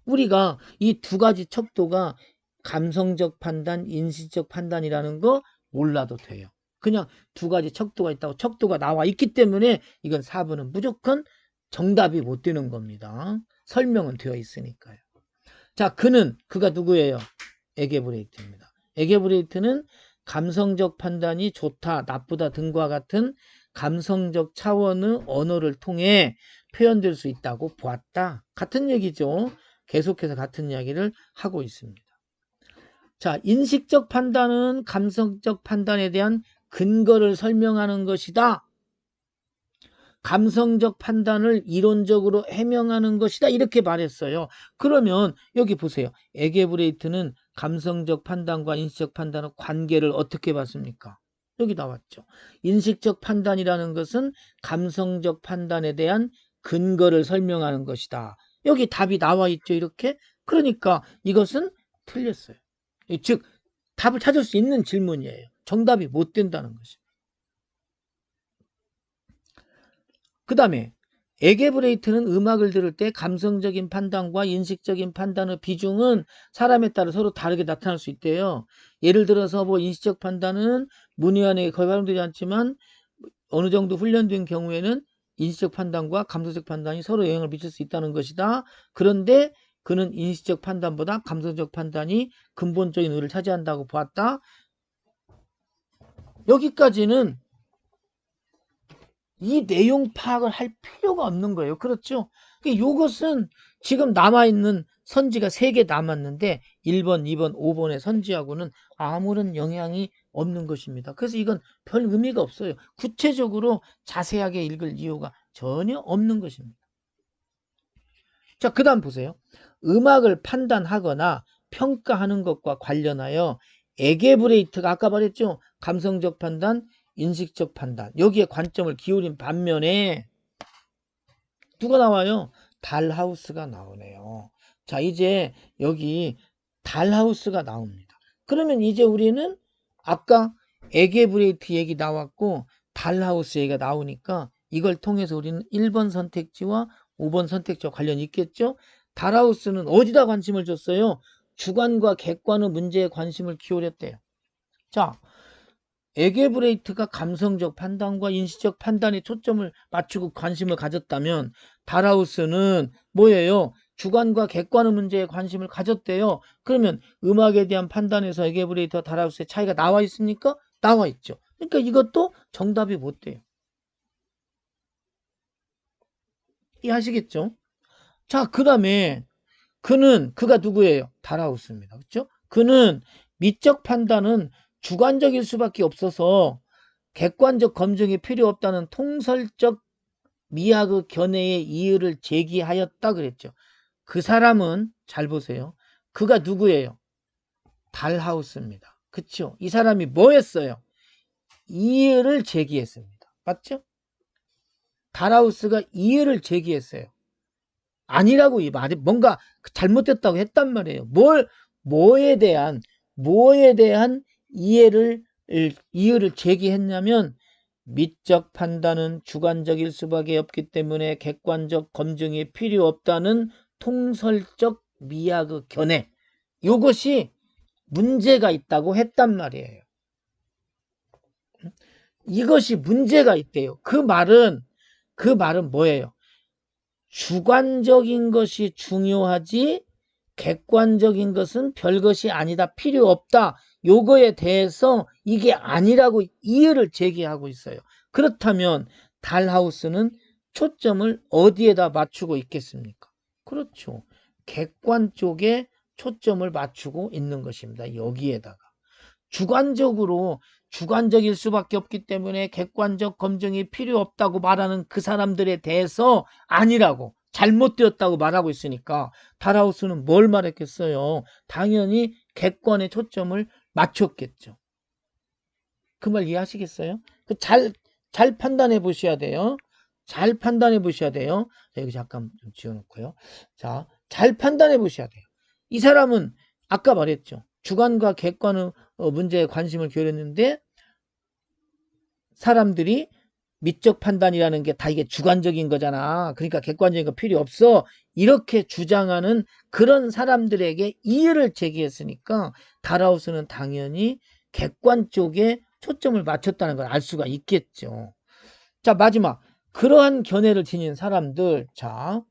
[SPEAKER 1] 우리가 이 두 가지 척도가 감성적 판단, 인식적 판단이라는 거 몰라도 돼요. 그냥 두 가지 척도가 있다고 척도가 나와 있기 때문에 이건 4번은 무조건 정답이 못 되는 겁니다. 설명은 되어 있으니까요. 자, 그가 누구예요? 에게브레이트입니다. 에게브레이트는 감성적 판단이 좋다, 나쁘다 등과 같은 감성적 차원의 언어를 통해 표현될 수 있다고 보았다. 같은 얘기죠. 계속해서 같은 이야기를 하고 있습니다. 자, 인식적 판단은 감성적 판단에 대한 근거를 설명하는 것이다. 감성적 판단을 이론적으로 해명하는 것이다. 이렇게 말했어요. 그러면 여기 보세요. 에게브레이트는 감성적 판단과 인식적 판단의 관계를 어떻게 봤습니까? 여기 나왔죠. 인식적 판단이라는 것은 감성적 판단에 대한 근거를 설명하는 것이다. 여기 답이 나와 있죠. 이렇게. 그러니까 이것은 틀렸어요. 즉 답을 찾을 수 있는 질문이에요. 정답이 못 된다는 것입니다. 그 다음에 에게브레이트는 음악을 들을 때 감성적인 판단과 인식적인 판단의 비중은 사람에 따라 서로 다르게 나타날 수 있대요. 예를 들어서 인식적 판단은 문외한에게 거의 활용되지 않지만 어느 정도 훈련된 경우에는 인식적 판단과 감성적 판단이 서로 영향을 미칠 수 있다는 것이다. 그런데 그는 인식적 판단보다 감성적 판단이 근본적인 의의를 차지한다고 보았다. 여기까지는 이 내용 파악을 할 필요가 없는 거예요. 그렇죠? 이것은 지금 남아있는 선지가 3개 남았는데 1번, 2번, 5번의 선지하고는 아무런 영향이 없는 것입니다. 그래서 이건 별 의미가 없어요. 구체적으로 자세하게 읽을 이유가 전혀 없는 것입니다. 자, 그 다음 보세요. 음악을 판단하거나 평가하는 것과 관련하여 에게브레이트가 아까 말했죠. 감성적 판단, 인식적 판단. 여기에 관점을 기울인 반면에 누가 나와요? 달하우스가 나오네요. 자, 이제 여기 달하우스가 나옵니다. 그러면 이제 우리는 아까 에게브레이트 얘기 나왔고 달하우스 얘기가 나오니까 이걸 통해서 우리는 1번 선택지와 5번 선택지와 관련이 있겠죠? 달하우스는 어디다 관심을 줬어요? 주관과 객관의 문제에 관심을 기울였대요. 자, 에게브레이트가 감성적 판단과 인식적 판단에 초점을 맞추고 관심을 가졌다면 달하우스는 뭐예요? 주관과 객관의 문제에 관심을 가졌대요. 그러면 음악에 대한 판단에서 에게브레이트와 달하우스의 차이가 나와 있습니까? 나와 있죠. 그러니까 이것도 정답이 못 돼요. 이해하시겠죠? 자, 그 다음에 그가 누구예요? 달하우스입니다. 그렇죠? 그는 미적 판단은 주관적일 수밖에 없어서 객관적 검증이 필요 없다는 통설적 미학의 견해의 이의를 제기하였다 그랬죠. 그 사람은 잘 보세요. 그가 누구예요? 달하우스입니다. 그렇죠? 이 사람이 뭐 했어요? 이의를 제기했습니다. 맞죠? 달하우스가 이의를 제기했어요. 아니라고 이 말이 뭔가 잘못됐다고 했단 말이에요. 뭐에 대한 이의를 제기했냐면 미적 판단은 주관적일 수밖에 없기 때문에 객관적 검증이 필요 없다는 통설적 미학의 견해. 이것이 문제가 있다고 했단 말이에요. 이것이 문제가 있대요. 그 말은 뭐예요? 주관적인 것이 중요하지 객관적인 것은 별것이 아니다. 필요 없다. 요거에 대해서 이게 아니라고 이의를 제기하고 있어요. 그렇다면 달하우스는 초점을 어디에다 맞추고 있겠습니까? 그렇죠. 객관 쪽에 초점을 맞추고 있는 것입니다. 여기에다가. 주관적일 수밖에 없기 때문에 객관적 검증이 필요 없다고 말하는 그 사람들에 대해서 아니라고 잘못되었다고 말하고 있으니까 달하우스는 뭘 말했겠어요? 당연히 객관의 초점을 맞췄겠죠. 그 말 이해하시겠어요? 잘 판단해 보셔야 돼요. 잘 판단해 보셔야 돼요. 자, 여기 잠깐 좀 지워놓고요. 자, 잘 판단해 보셔야 돼요. 이 사람은 아까 말했죠. 주관과 객관의 문제에 관심을 기울였는데 사람들이 미적 판단이라는 게 다 이게 주관적인 거잖아. 그러니까 객관적인 거 필요 없어. 이렇게 주장하는 그런 사람들에게 이의를 제기했으니까 달하우스는 당연히 객관 쪽에 초점을 맞췄다는 걸 알 수가 있겠죠. 자, 마지막. 그러한 견해를 지닌 사람들. 자,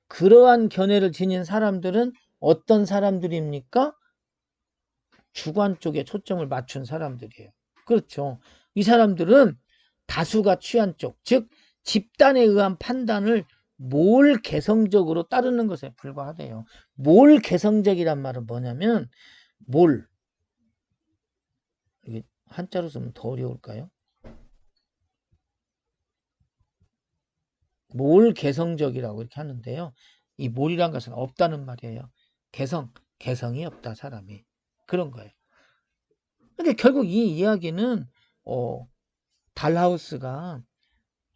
[SPEAKER 1] 그러한 견해를 지닌 사람들은 어떤 사람들입니까? 주관 쪽에 초점을 맞춘 사람들이에요. 그렇죠. 이 사람들은 다수가 취한 쪽, 즉 집단에 의한 판단을 몰 개성적으로 따르는 것에 불과하대요. 몰 개성적이란 말은 뭐냐면 몰, 이게 한자로 쓰면 더 어려울까요? 몰 개성적이라고 이렇게 하는데요. 이 몰이란 것은 없다는 말이에요. 개성이 없다 사람이. 그런 거예요. 그러니까 결국 이 이야기는 달하우스가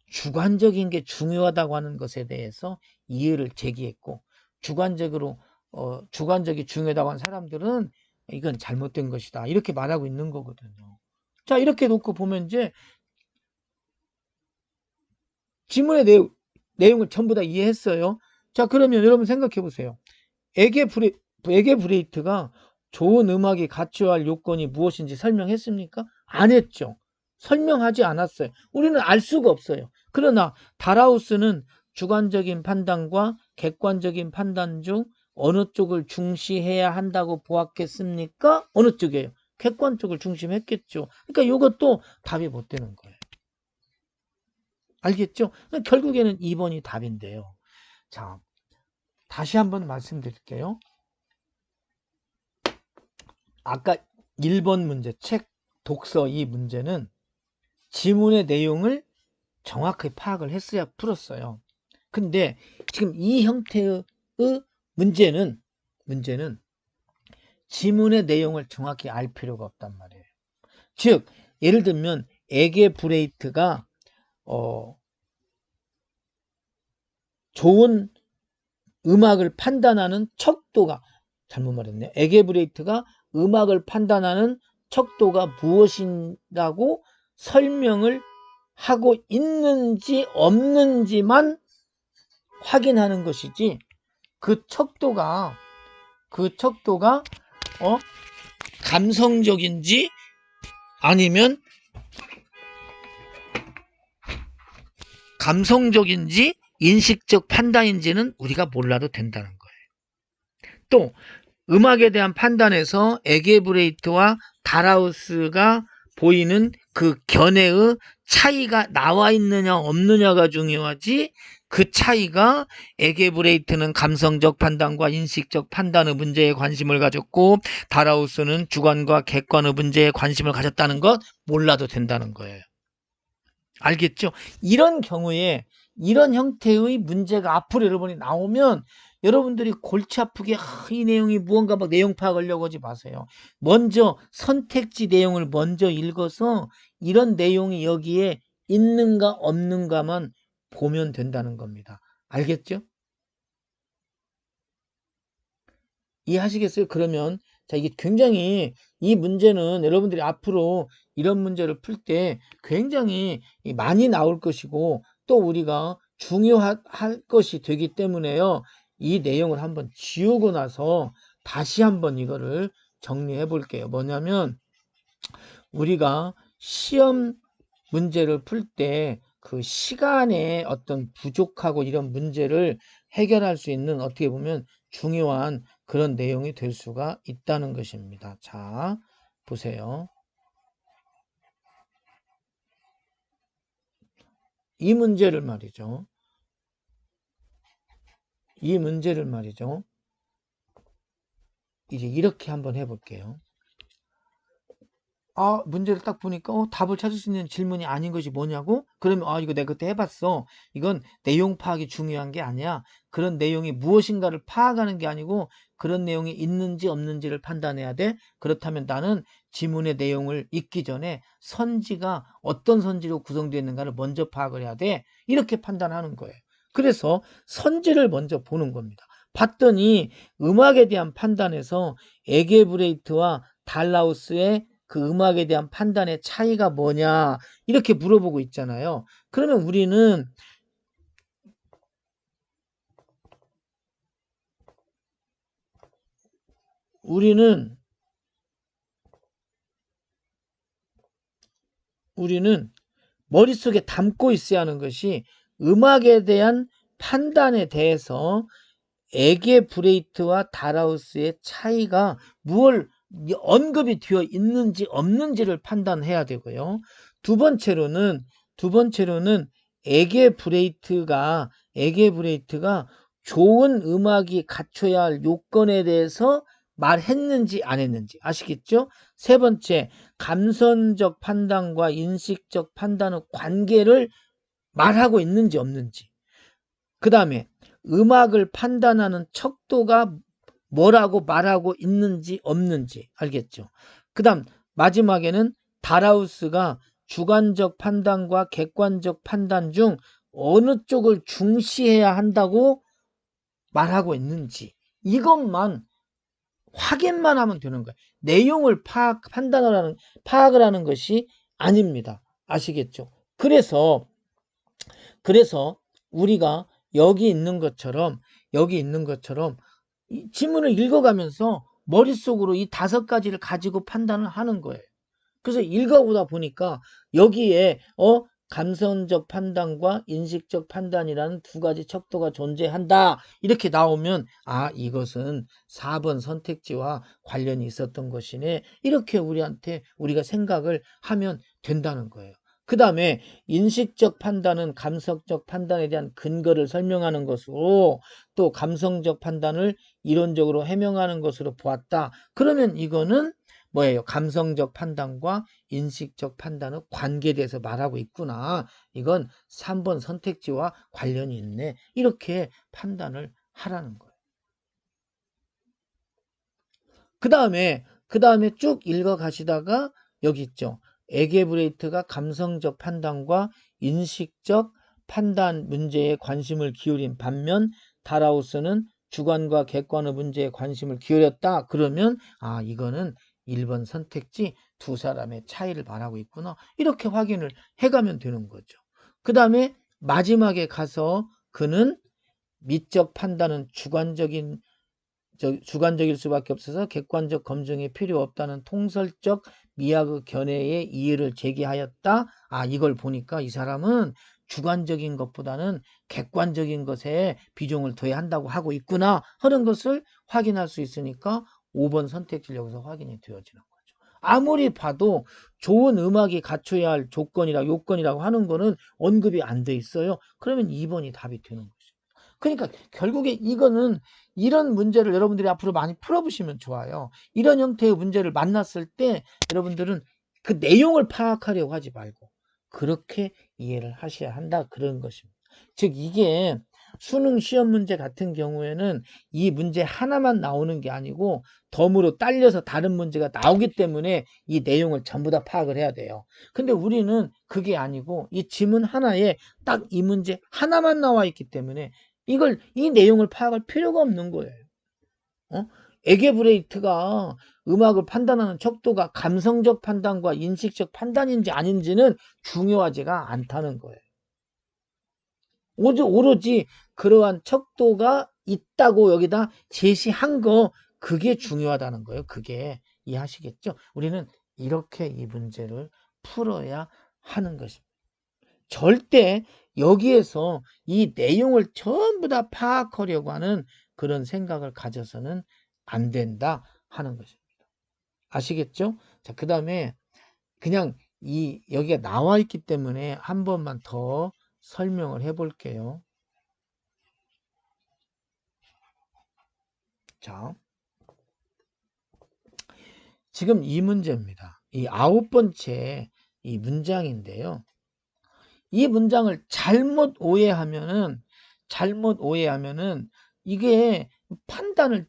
[SPEAKER 1] 주관적인 게 중요하다고 하는 것에 대해서 이의를 제기했고 주관적이 중요하다고 하는 사람들은 이건 잘못된 것이다 이렇게 말하고 있는 거거든요. 자, 이렇게 놓고 보면 이제 지문의 내용을 전부 다 이해했어요. 자, 그러면 여러분 생각해 보세요. 에게브레이트가 좋은 음악이 갖춰야 할 요건이 무엇인지 설명했습니까? 안 했죠. 설명하지 않았어요. 우리는 알 수가 없어요. 그러나 달하우스는 주관적인 판단과 객관적인 판단 중 어느 쪽을 중시해야 한다고 보았겠습니까? 어느 쪽이에요? 객관 쪽을 중심했겠죠. 그러니까 이것도 답이 못 되는 거예요. 알겠죠? 결국에는 2번이 답인데요. 자, 다시 한번 말씀드릴게요. 아까 1번 문제 책 독서 이 문제는 지문의 내용을 정확하게 파악을 했어야 풀었어요. 근데 지금 이 형태의 문제는 지문의 내용을 정확히 알 필요가 없단 말이에요. 즉 예를 들면 에게브레이트가 좋은 음악을 판단하는 척도가, 잘못 말했네요. 에게브레이트가 음악을 판단하는 척도가 무엇이라고 설명을 하고 있는지 없는지만 확인하는 것이지, 그 척도가 감성적인지 아니면 감성적인지 인식적 판단인지는 우리가 몰라도 된다는 거예요. 또 음악에 대한 판단에서 에게브레이트와 다라우스가 보이는 그 견해의 차이가 나와 있느냐 없느냐가 중요하지, 그 차이가 에게브레이트는 감성적 판단과 인식적 판단의 문제에 관심을 가졌고 다라우스는 주관과 객관의 문제에 관심을 가졌다는 것 몰라도 된다는 거예요. 알겠죠? 이런 경우에 이런 형태의 문제가 앞으로 여러분이 나오면 여러분들이 골치 아프게 이 내용이 무언가 막 내용 파악하려고 하지 마세요. 먼저 선택지 내용을 먼저 읽어서 이런 내용이 여기에 있는가 없는가만 보면 된다는 겁니다. 알겠죠? 이해하시겠어요? 그러면 자, 이게 굉장히, 이 문제는 여러분들이 앞으로 이런 문제를 풀 때 굉장히 많이 나올 것이고 또 우리가 중요할 것이 되기 때문에요. 이 내용을 한번 지우고 나서 다시 한번 이거를 정리해 볼게요. 뭐냐면 우리가 시험 문제를 풀 때 그 시간에 어떤 부족하고 이런 문제를 해결할 수 있는, 어떻게 보면 중요한 그런 내용이 될 수가 있다는 것입니다. 자, 보세요. 이 문제를 말이죠. 이제 이렇게 한번 해볼게요. 문제를 딱 보니까 답을 찾을 수 있는 질문이 아닌 것이 뭐냐고? 그러면 이거 내가 그때 해봤어. 이건 내용 파악이 중요한 게 아니야. 그런 내용이 무엇인가를 파악하는 게 아니고 그런 내용이 있는지 없는지를 판단해야 돼. 그렇다면 나는 지문의 내용을 읽기 전에 선지가 어떤 선지로 구성되어 있는가를 먼저 파악을 해야 돼. 이렇게 판단하는 거예요. 그래서 선지를 먼저 보는 겁니다. 봤더니 음악에 대한 판단에서 에게브레이트와 달라우스의 그 음악에 대한 판단의 차이가 뭐냐 이렇게 물어보고 있잖아요. 그러면 우리는 머릿속에 담고 있어야 하는 것이, 음악에 대한 판단에 대해서 에게브레이트와 다라우스의 차이가 무엇 언급이 되어 있는지 없는지를 판단해야 되고요. 두 번째로는 에게브레이트가 좋은 음악이 갖춰야 할 요건에 대해서 말했는지 안 했는지 아시겠죠? 세 번째, 감성적 판단과 인식적 판단의 관계를 말하고 있는지 없는지. 그 다음에 음악을 판단하는 척도가 뭐라고 말하고 있는지 없는지. 알겠죠? 그 다음 마지막에는 다라우스가 주관적 판단과 객관적 판단 중 어느 쪽을 중시해야 한다고 말하고 있는지, 이것만 확인만 하면 되는 거예요. 내용을 파악을 하는 것이 아닙니다. 아시겠죠? 그래서 우리가 여기 있는 것처럼 이 지문을 읽어가면서 머릿속으로 이 5가지를 가지고 판단을 하는 거예요. 그래서 읽어보다 보니까 여기에 감성적 판단과 인식적 판단이라는 2가지 척도가 존재한다 이렇게 나오면 이것은 4번 선택지와 관련이 있었던 것이네, 이렇게 우리가 생각을 하면 된다는 거예요. 그 다음에 인식적 판단은 감성적 판단에 대한 근거를 설명하는 것으로, 또 감성적 판단을 이론적으로 해명하는 것으로 보았다. 그러면 이거는 뭐예요? 감성적 판단과 인식적 판단의 관계에 대해서 말하고 있구나. 이건 3번 선택지와 관련이 있네. 이렇게 판단을 하라는 거예요. 그 다음에 쭉 읽어 가시다가 여기 있죠. 에게브레이트가 감성적 판단과 인식적 판단 문제에 관심을 기울인 반면 다라우스는 주관과 객관의 문제에 관심을 기울였다. 그러면 이거는 1번 선택지 두 사람의 차이를 말하고 있구나. 이렇게 확인을 해가면 되는 거죠. 그 다음에 마지막에 가서 그는 미적 판단은 주관적일 수밖에 없어서 객관적 검증이 필요 없다는 통설적 미학의 견해에 이의를 제기하였다. 이걸 보니까 이 사람은 주관적인 것보다는 객관적인 것에 비중을 둬야 한다고 하고 있구나 하는 것을 확인할 수 있으니까 5번 선택지를 여기서 확인이 되어지는 거죠. 아무리 봐도 좋은 음악이 갖춰야 할 요건이라고 하는 거는 언급이 안 돼 있어요. 그러면 2번이 답이 되는 거죠. 그러니까 결국에 이거는 이런 문제를 여러분들이 앞으로 많이 풀어보시면 좋아요. 이런 형태의 문제를 만났을 때 여러분들은 그 내용을 파악하려고 하지 말고 그렇게 이해를 하셔야 한다 그런 것입니다. 즉 이게 수능 시험 문제 같은 경우에는 이 문제 하나만 나오는 게 아니고 덤으로 딸려서 다른 문제가 나오기 때문에 이 내용을 전부 다 파악을 해야 돼요. 근데 우리는 그게 아니고 이 지문 하나에 딱 이 문제 하나만 나와 있기 때문에 이 내용을 파악할 필요가 없는 거예요. 에게브레이트가 음악을 판단하는 척도가 감성적 판단과 인식적 판단인지 아닌지는 중요하지가 않다는 거예요. 오로지 그러한 척도가 있다고 여기다 제시한 거, 그게 중요하다는 거예요. 그게. 이해하시겠죠? 우리는 이렇게 이 문제를 풀어야 하는 것입니다. 절대 여기에서 이 내용을 전부 다 파악하려고 하는 그런 생각을 가져서는 안 된다 하는 것입니다. 아시겠죠? 자, 그 다음에 그냥 여기가 나와 있기 때문에 한 번만 더 설명을 해 볼게요. 자, 지금 이 문제입니다. 이 9번째 이 문장인데요. 이 문장을 잘못 오해하면은 이게 판단을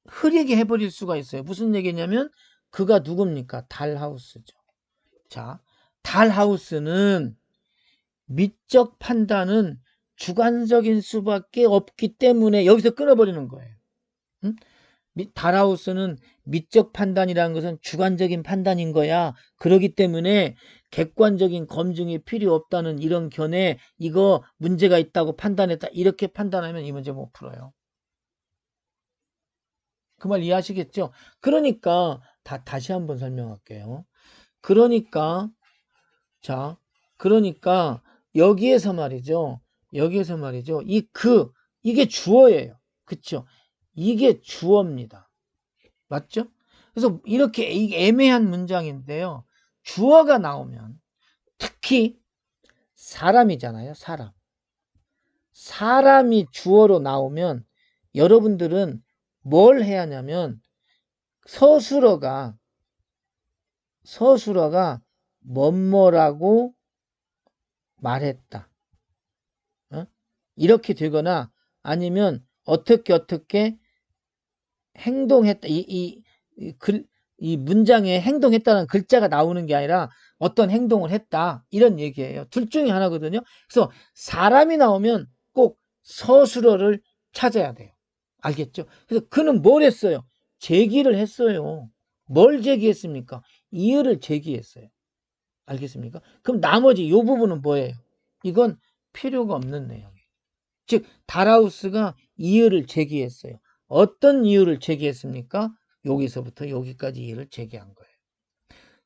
[SPEAKER 1] 흐리게 해버릴 수가 있어요. 무슨 얘기냐면 그가 누굽니까? 달하우스죠. 자, 달하우스는 미적 판단은 주관적인 수밖에 없기 때문에 여기서 끊어버리는 거예요. 응? 달하우스는 미적 판단이라는 것은 주관적인 판단인 거야. 그렇기 때문에 객관적인 검증이 필요 없다는 이런 견해, 이거 문제가 있다고 판단했다. 이렇게 판단하면 이 문제 못 풀어요. 그 말 이해하시겠죠? 그러니까 다시 한번 설명할게요. 그러니까 여기에서 말이죠. 이게 주어예요. 그쵸? 이게 주어입니다. 맞죠? 그래서 이렇게 애매한 문장인데요. 주어가 나오면 특히 사람이잖아요. 사람이 주어로 나오면 여러분들은 뭘 해야 하냐면 서술어가 뭐뭐라고 말했다. 이렇게 되거나 아니면 어떻게 행동했다. 이 문장에 행동했다는 글자가 나오는 게 아니라 어떤 행동을 했다. 이런 얘기예요. 둘 중에 하나거든요. 그래서 사람이 나오면 꼭 서술어를 찾아야 돼요. 알겠죠? 그래서 그는 뭘 했어요? 제기를 했어요. 뭘 제기했습니까? 이의를 제기했어요. 알겠습니까? 그럼 나머지 이 부분은 뭐예요? 이건 필요가 없는 내용이에요. 즉 달하우스가 이의를 제기했어요. 어떤 이유를 제기했습니까? 여기서부터 여기까지 이유를 제기한 거예요.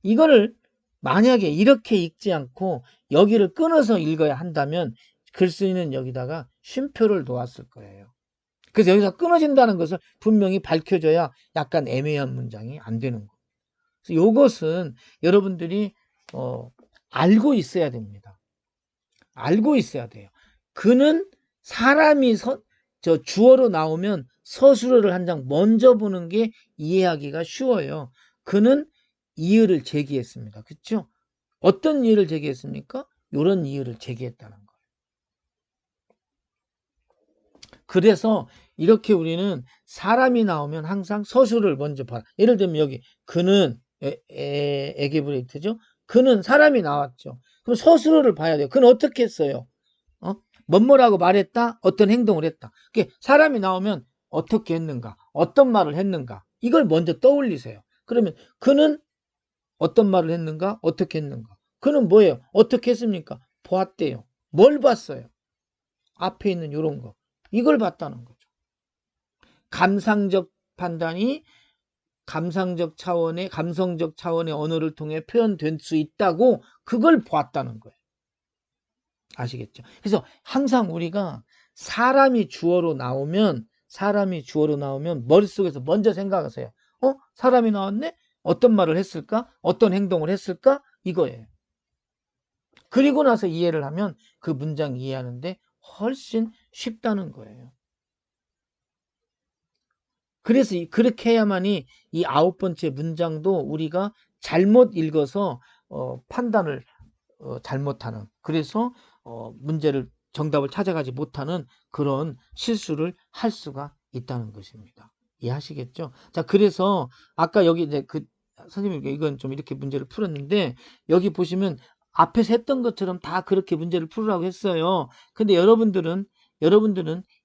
[SPEAKER 1] 이거를 만약에 이렇게 읽지 않고 여기를 끊어서 읽어야 한다면 글쓰기는 여기다가 쉼표를 놓았을 거예요. 그래서 여기서 끊어진다는 것을 분명히 밝혀줘야 약간 애매한 문장이 안 되는 거예요. 그래서 이것은 여러분들이 알고 있어야 됩니다. 알고 있어야 돼요. 그는 사람이 주어로 나오면 서술어를 한 장 먼저 보는 게 이해하기가 쉬워요. 그는 이의를 제기했습니다. 그렇죠? 어떤 이의를 제기했습니까? 이런 이의를 제기했다는 거예요. 그래서 이렇게 우리는 사람이 나오면 항상 서술을 먼저 봐라. 예를 들면 여기 그는 에게브레이트죠. 그는 사람이 나왔죠. 그럼 서술어를 봐야 돼요. 그는 어떻게 했어요? 뭐뭐라고 말했다? 어떤 행동을 했다. 사람이 나오면 어떻게 했는가? 어떤 말을 했는가? 이걸 먼저 떠올리세요. 그러면 그는 어떤 말을 했는가? 어떻게 했는가? 그는 뭐예요? 어떻게 했습니까? 보았대요. 뭘 봤어요? 앞에 있는 이런 거. 이걸 봤다는 거죠. 감상적 판단이 감성적 차원의 언어를 통해 표현될 수 있다고 그걸 보았다는 거예요. 아시겠죠? 그래서 항상 우리가 사람이 주어로 나오면 머릿속에서 먼저 생각하세요. 사람이 나왔네? 어떤 말을 했을까? 어떤 행동을 했을까? 이거예요. 그리고 나서 이해를 하면 그 문장 이해하는데 훨씬 쉽다는 거예요. 그래서 그렇게 해야만이 이 9번째 문장도 우리가 잘못 읽어서 판단을 잘못하는, 그래서 정답을 찾아가지 못하는 그런 실수를 할 수가 있다는 것입니다. 이해하시겠죠? 자, 그래서 아까 여기 이제 선생님 이건 좀 이렇게 문제를 풀었는데 여기 보시면 앞에서 했던 것처럼 다 그렇게 문제를 풀으라고 했어요. 근데 여러분들은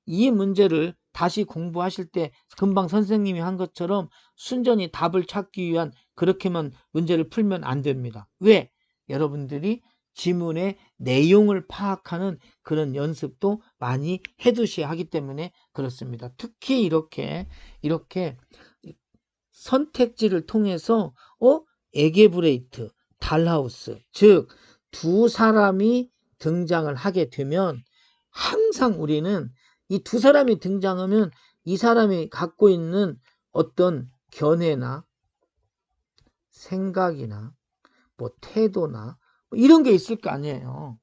[SPEAKER 1] 이 문제를 다시 공부하실 때 금방 선생님이 한 것처럼 순전히 답을 찾기 위한 그렇게만 문제를 풀면 안 됩니다. 왜? 여러분들이 지문의 내용을 파악하는 그런 연습도 많이 해두셔야 하기 때문에 그렇습니다. 특히 이렇게 선택지를 통해서 에게브레이트, 달하우스, 즉 두 사람이 등장을 하게 되면 항상 우리는 이 두 사람이 등장하면 이 사람이 갖고 있는 어떤 견해나 생각이나 뭐 태도나 뭐 이런 게 있을 거 아니에요.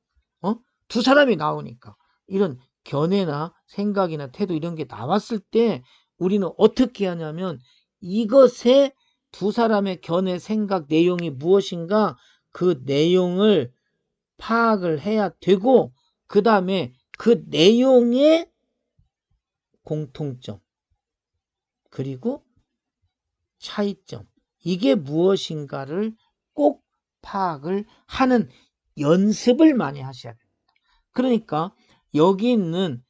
[SPEAKER 1] 두 사람이 나오니까 이런 견해나 생각이나 태도 이런 게 나왔을 때 우리는 어떻게 하냐면 이것에 두 사람의 견해, 생각, 내용이 무엇인가 그 내용을 파악을 해야 되고 그 다음에 그 내용의 공통점 그리고 차이점 이게 무엇인가를 꼭 파악을 하는 연습을 많이 하셔야 됩니다. 그러니까 여기 있는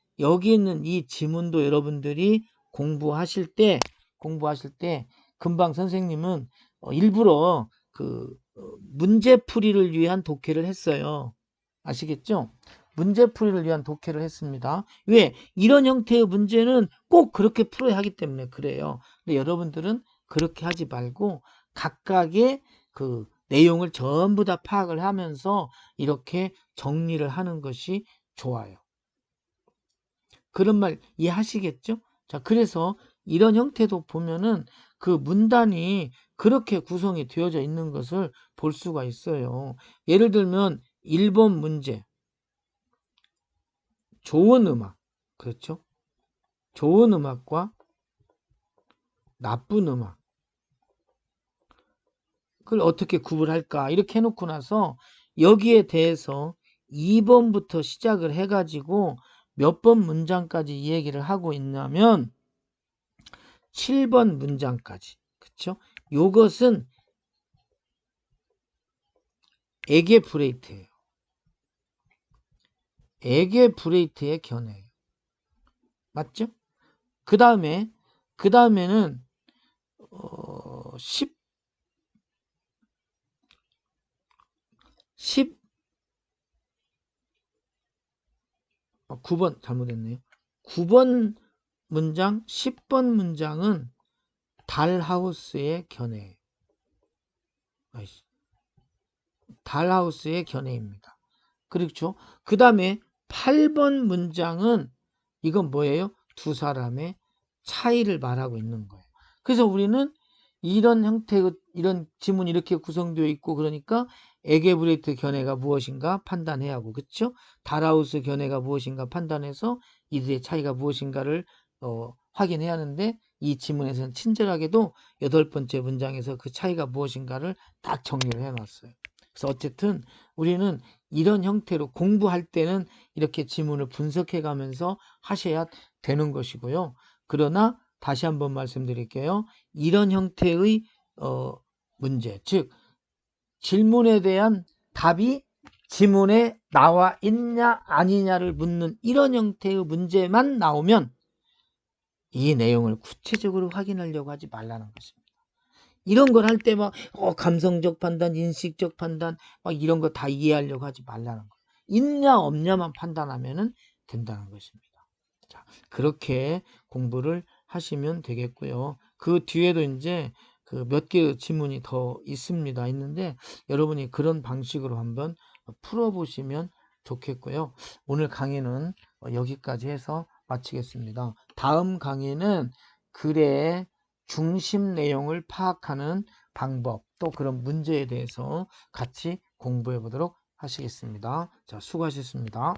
[SPEAKER 1] 이 지문도 여러분들이 공부하실 때 금방 선생님은 일부러 문제풀이를 위한 독해를 했어요. 아시겠죠? 문제풀이를 위한 독해를 했습니다. 왜? 이런 형태의 문제는 꼭 그렇게 풀어야 하기 때문에 그래요. 근데 여러분들은 그렇게 하지 말고 각각의 내용을 전부 다 파악을 하면서 이렇게 정리를 하는 것이 좋아요. 그런 말 이해하시겠죠? 자, 그래서 이런 형태도 보면은 그 문단이 그렇게 구성이 되어져 있는 것을 볼 수가 있어요. 예를 들면 1번 문제. 좋은 음악. 그렇죠? 좋은 음악과 나쁜 음악. 그걸 어떻게 구분할까? 이렇게 해놓고 나서 여기에 대해서 2번부터 시작을 해가지고 몇 번 문장까지 이 얘기를 하고 있냐면 7번 문장까지. 그쵸? 요것은 에게브레이트예요. 에게브레이트의 견해예요. 맞죠? 그 다음에는 9번 잘못했네요. 9번 문장, 10번 문장은 달하우스의 견해예요. 달하우스의 견해입니다. 그렇죠? 그 다음에 8번 문장은 이건 뭐예요? 두 사람의 차이를 말하고 있는 거예요. 그래서 우리는 이런 형태의 이런 지문이 이렇게 구성되어 있고 그러니까 에게브레이트 견해가 무엇인가 판단해야 하고 그렇죠? 달하우스 견해가 무엇인가 판단해서 이들의 차이가 무엇인가를 확인해야 하는데 이 지문에서는 친절하게도 8번째 문장에서 그 차이가 무엇인가를 딱 정리를 해놨어요. 그래서 어쨌든 우리는 이런 형태로 공부할 때는 이렇게 지문을 분석해 가면서 하셔야 되는 것이고요. 그러나 다시 한번 말씀드릴게요. 이런 형태의 문제, 즉 질문에 대한 답이 지문에 나와 있냐 아니냐를 묻는 이런 형태의 문제만 나오면 이 내용을 구체적으로 확인하려고 하지 말라는 것입니다. 이런 걸 할 때 막 감성적 판단, 인식적 판단 막 이런 거 다 이해하려고 하지 말라는 거. 있냐 없냐만 판단하면 된다는 것입니다. 자, 그렇게 공부를 하시면 되겠고요. 그 뒤에도 이제 그 몇 개의 지문이 더 있는데 여러분이 그런 방식으로 한번 풀어보시면 좋겠고요. 오늘 강의는 여기까지 해서 마치겠습니다. 다음 강의는 글의 중심 내용을 파악하는 방법, 또 그런 문제에 대해서 같이 공부해 보도록 하시겠습니다. 자, 수고하셨습니다.